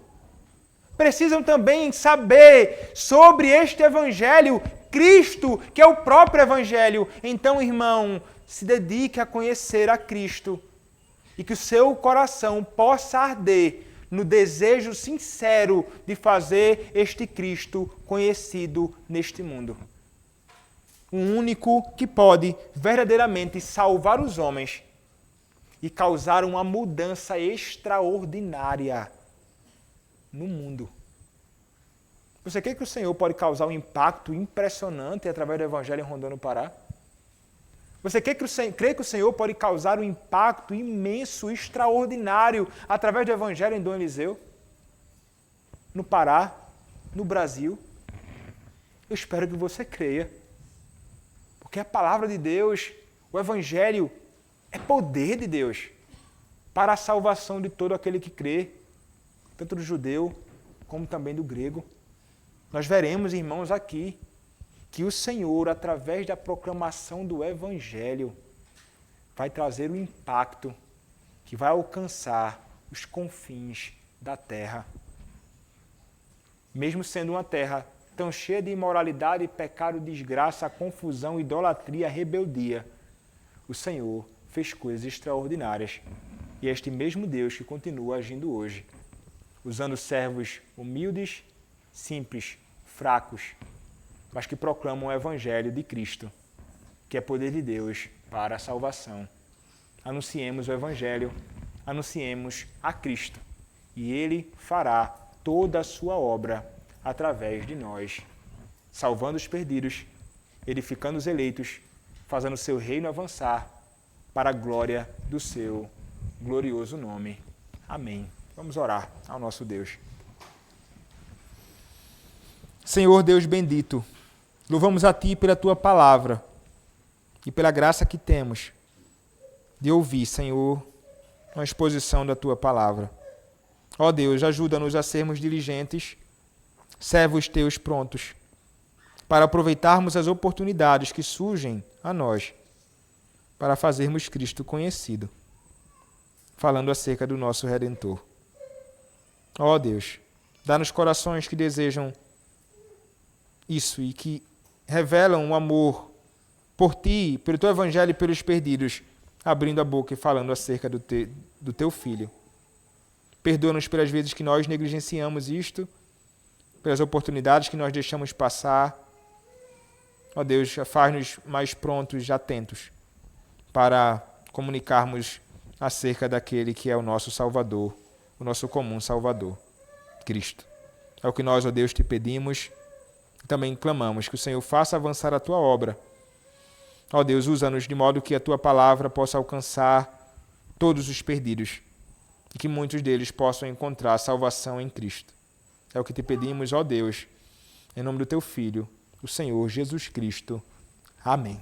precisam também saber sobre este Evangelho, Cristo, que é o próprio Evangelho. Então, irmão, se dedique a conhecer a Cristo e que o seu coração possa arder no desejo sincero de fazer este Cristo conhecido neste mundo. O único que pode verdadeiramente salvar os homens e causar uma mudança extraordinária no mundo. Você crê que o Senhor pode causar um impacto impressionante através do Evangelho em Rondônia, no Pará? Você crê que o Senhor pode causar um impacto imenso, extraordinário através do Evangelho em Dom Eliseu? No Pará? No Brasil? Eu espero que você creia. Porque a palavra de Deus, o Evangelho, é poder de Deus para a salvação de todo aquele que crê, tanto do judeu como também do grego. Nós veremos, irmãos, aqui, que o Senhor, através da proclamação do Evangelho, vai trazer o impacto que vai alcançar os confins da terra. Mesmo sendo uma terra tão cheia de imoralidade, pecado, desgraça, confusão, idolatria, rebeldia, o Senhor fez coisas extraordinárias. E é este mesmo Deus que continua agindo hoje, usando servos humildes, simples, fracos, mas que proclamam o Evangelho de Cristo, que é poder de Deus para a salvação. Anunciemos o Evangelho, anunciemos a Cristo, e Ele fará toda a sua obra através de nós, salvando os perdidos, edificando os eleitos, fazendo o seu reino avançar para a glória do seu glorioso nome. Amém. Vamos orar ao nosso Deus. Senhor Deus bendito, louvamos a Ti pela Tua palavra e pela graça que temos de ouvir, Senhor, uma exposição da Tua palavra. Ó Deus, ajuda-nos a sermos diligentes, servos Teus prontos, para aproveitarmos as oportunidades que surgem a nós, para fazermos Cristo conhecido, falando acerca do nosso Redentor. Ó Deus, dá-nos corações que desejam isso e que revelam o amor por Ti, pelo Teu Evangelho e pelos perdidos, abrindo a boca e falando acerca do Teu Filho. Perdoa-nos pelas vezes que nós negligenciamos isto, pelas oportunidades que nós deixamos passar. Ó Deus, faz-nos mais prontos e atentos para comunicarmos acerca daquele que é o nosso Salvador, o nosso comum Salvador, Cristo. É o que nós, ó Deus, Te pedimos e também clamamos que o Senhor faça avançar a Tua obra. Ó Deus, usa-nos de modo que a Tua palavra possa alcançar todos os perdidos e que muitos deles possam encontrar salvação em Cristo. É o que Te pedimos, ó Deus, em nome do Teu Filho, o Senhor Jesus Cristo. Amém.